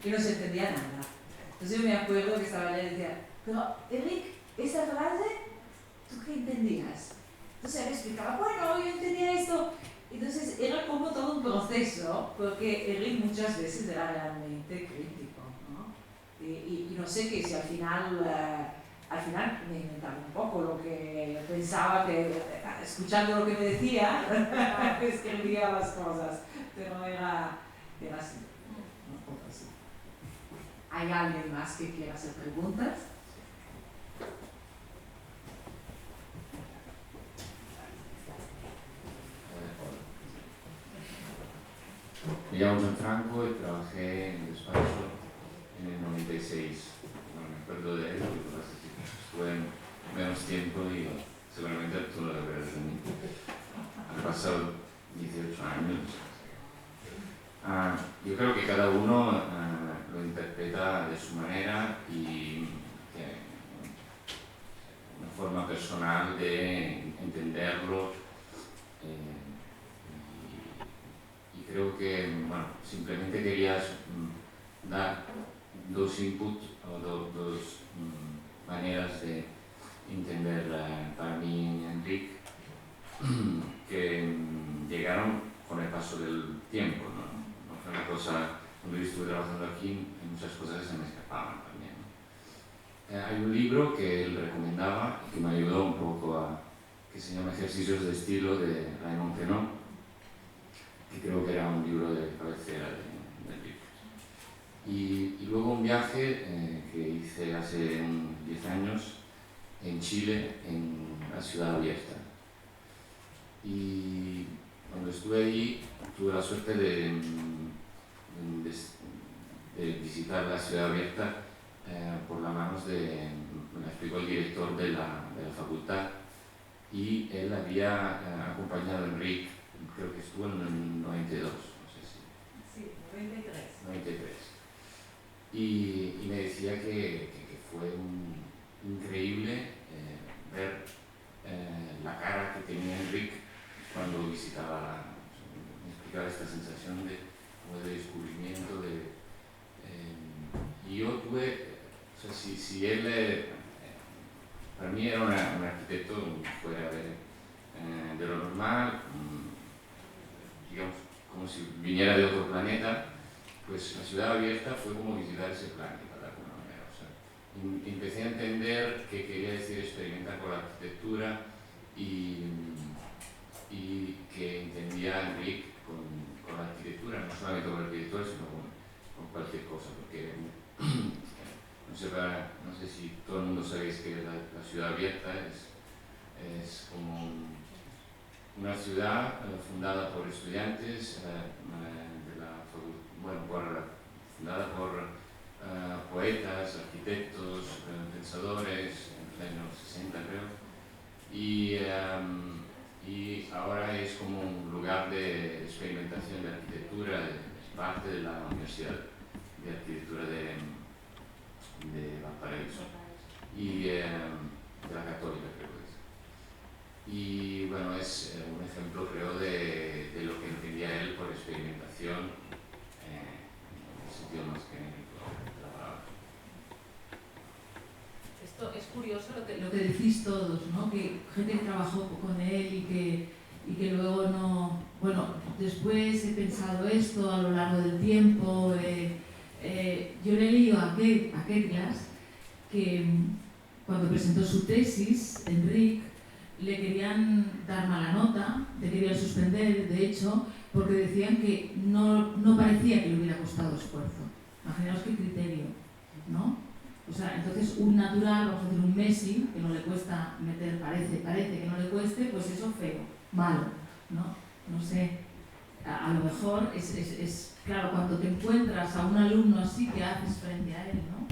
y no se entendía nada. Entonces yo me acuerdo que estaba allá y decía, pero Enric, esta frase, ¿tú qué entendías? Entonces él explicaba, bueno, yo entendía esto. Entonces era como todo un proceso, porque Enric muchas veces era realmente crítico, ¿no? Y no sé qué si al final me inventaba un poco lo que pensaba, que escuchando lo que me decía, escribía las cosas, pero era así. ¿Hay alguien más que quiera hacer preguntas? Me llamo Gianfranco y trabajé en el despacho en el 96. Bueno, me acuerdo de él porque estuve menos tiempo y seguramente tú lo debes de mí. Han pasado 18 años. Yo creo que cada uno lo interpreta de su manera y una forma personal de entenderlo. Y creo que, bueno, simplemente quería dar dos inputs o dos maneras de entender para mí Enric que llegaron con el paso del tiempo, ¿no? No fue una cosa, cuando yo estuve trabajando aquí, muchas cosas se me escapaban también, ¿no? Hay un libro que él recomendaba y que me ayudó un poco que se llama Ejercicios de estilo de Raymond Queneau, que creo que era un libro de cabecera de Enric. Y luego un viaje que hice hace 10 años en Chile, en la Ciudad Abierta. Y cuando estuve allí tuve la suerte de visitar la Ciudad Abierta por las manos me explicó el director de la facultad, y él había acompañado a Enric, creo que estuvo en el 92, no sé si. Sí, 93. 93. Y me decía que fue increíble ver la cara que tenía Enric cuando visitaba, me explicaba esta sensación como de descubrimiento, y yo tuve, o sea, si él, para mí era un arquitecto fuera de lo normal, digamos, como si viniera de otro planeta, pues la Ciudad Abierta fue como visitar ese planeta de alguna manera. O sea, empecé a entender qué quería decir experimentar con la arquitectura, y que entendía Enric con la arquitectura, no solamente con la arquitectura, sino con cualquier cosa, porque no sé si todo el mundo sabéis que la Ciudad Abierta es como una ciudad fundada por estudiantes, fundada por poetas, arquitectos, pensadores, en los 60 creo, y ahora es como un lugar de experimentación de arquitectura, es parte de la Universidad de Arquitectura de Valparaíso y de la Católica, creo que es. Y bueno, es un ejemplo, creo, de lo que entendía él por experimentación, en el sentido más genérico de la palabra. Esto es curioso lo que decís todos, ¿no? Que gente que trabajó con él y que luego no... Bueno, después he pensado esto a lo largo del tiempo. Yo le he leído a Ketglas que cuando presentó su tesis, Enric, le querían dar mala nota, le querían suspender, de hecho, porque decían que no parecía que le hubiera costado esfuerzo. Imaginaos qué criterio, ¿no? O sea, entonces un natural, vamos a decir un Messi, que no le cuesta meter, parece que no le cueste, pues eso feo, malo, ¿no? No sé, a lo mejor es claro, cuando te encuentras a un alumno así, ¿qué haces frente a él, no?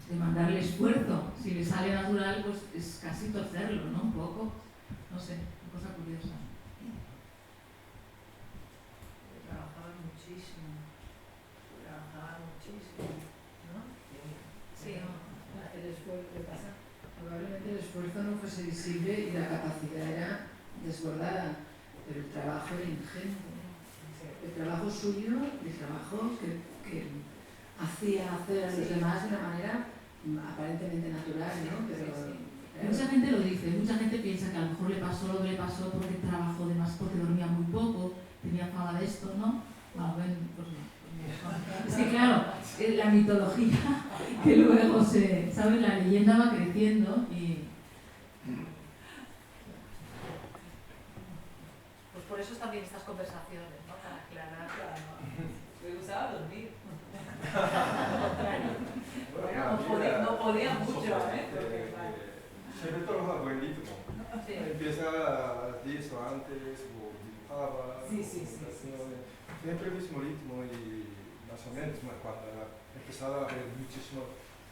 Demandarle esfuerzo, si le sale natural, pues es casi torcerlo, ¿no? Un poco, no sé, una cosa curiosa. Trabajaba muchísimo, ¿no? Sí. El esfuerzo, ¿qué pasa? Probablemente el esfuerzo no fuese visible y la capacidad era desbordada, pero el trabajo era ingente. El trabajo suyo, el trabajo que hacía hacer a los demás de una manera aparentemente natural, ¿no? Pero mucha gente lo dice, mucha gente piensa que a lo mejor le pasó lo que le pasó porque trabajó de más, porque dormía muy poco, tenía fama de esto, ¿no? Bueno, pues no. Es que claro, la mitología que luego ¿sabes? La leyenda va creciendo y... Pues por eso también estas conversaciones, ¿no? Para aclarar. Me gustaba dormir. No podía mucho, ¿eh? Siempre trabaja buen ritmo. Sí. Empieza a las 10 o antes, o dibujaba. Sí. Siempre el mismo ritmo, y más o menos, cuando empezaba a ver muchísimos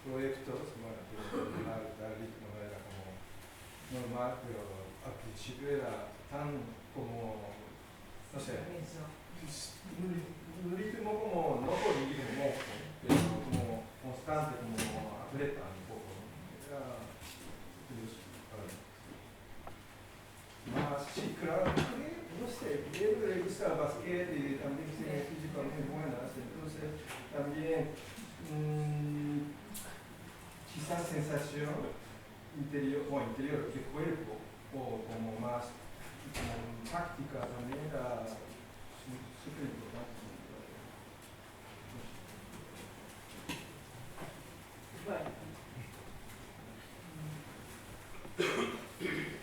proyectos, el ritmo era como normal, pero al principio era tan como, no sé, un ritmo como, no por ritmo, pero como constante, como atleta un poco, ¿no? Era curioso para mí. Más, sí, claro, no sé, a él le gusta el básquet y también tiene físicas muy buenas, entonces también quizás sensación interior de cuerpo, o como más como táctica también era súper importante. Bueno,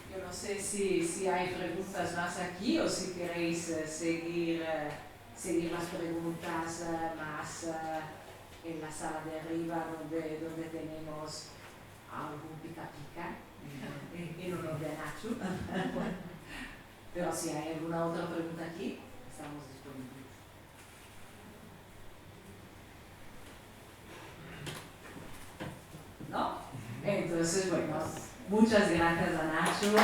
yo no sé si hay preguntas más aquí o si queréis seguir seguir las preguntas más en la sala de arriba donde tenemos algún pica-pica en honor de Nacho. Pero si hay alguna otra pregunta aquí, estamos disponibles. ¿No? Entonces, bueno, muchas gracias a Nacho.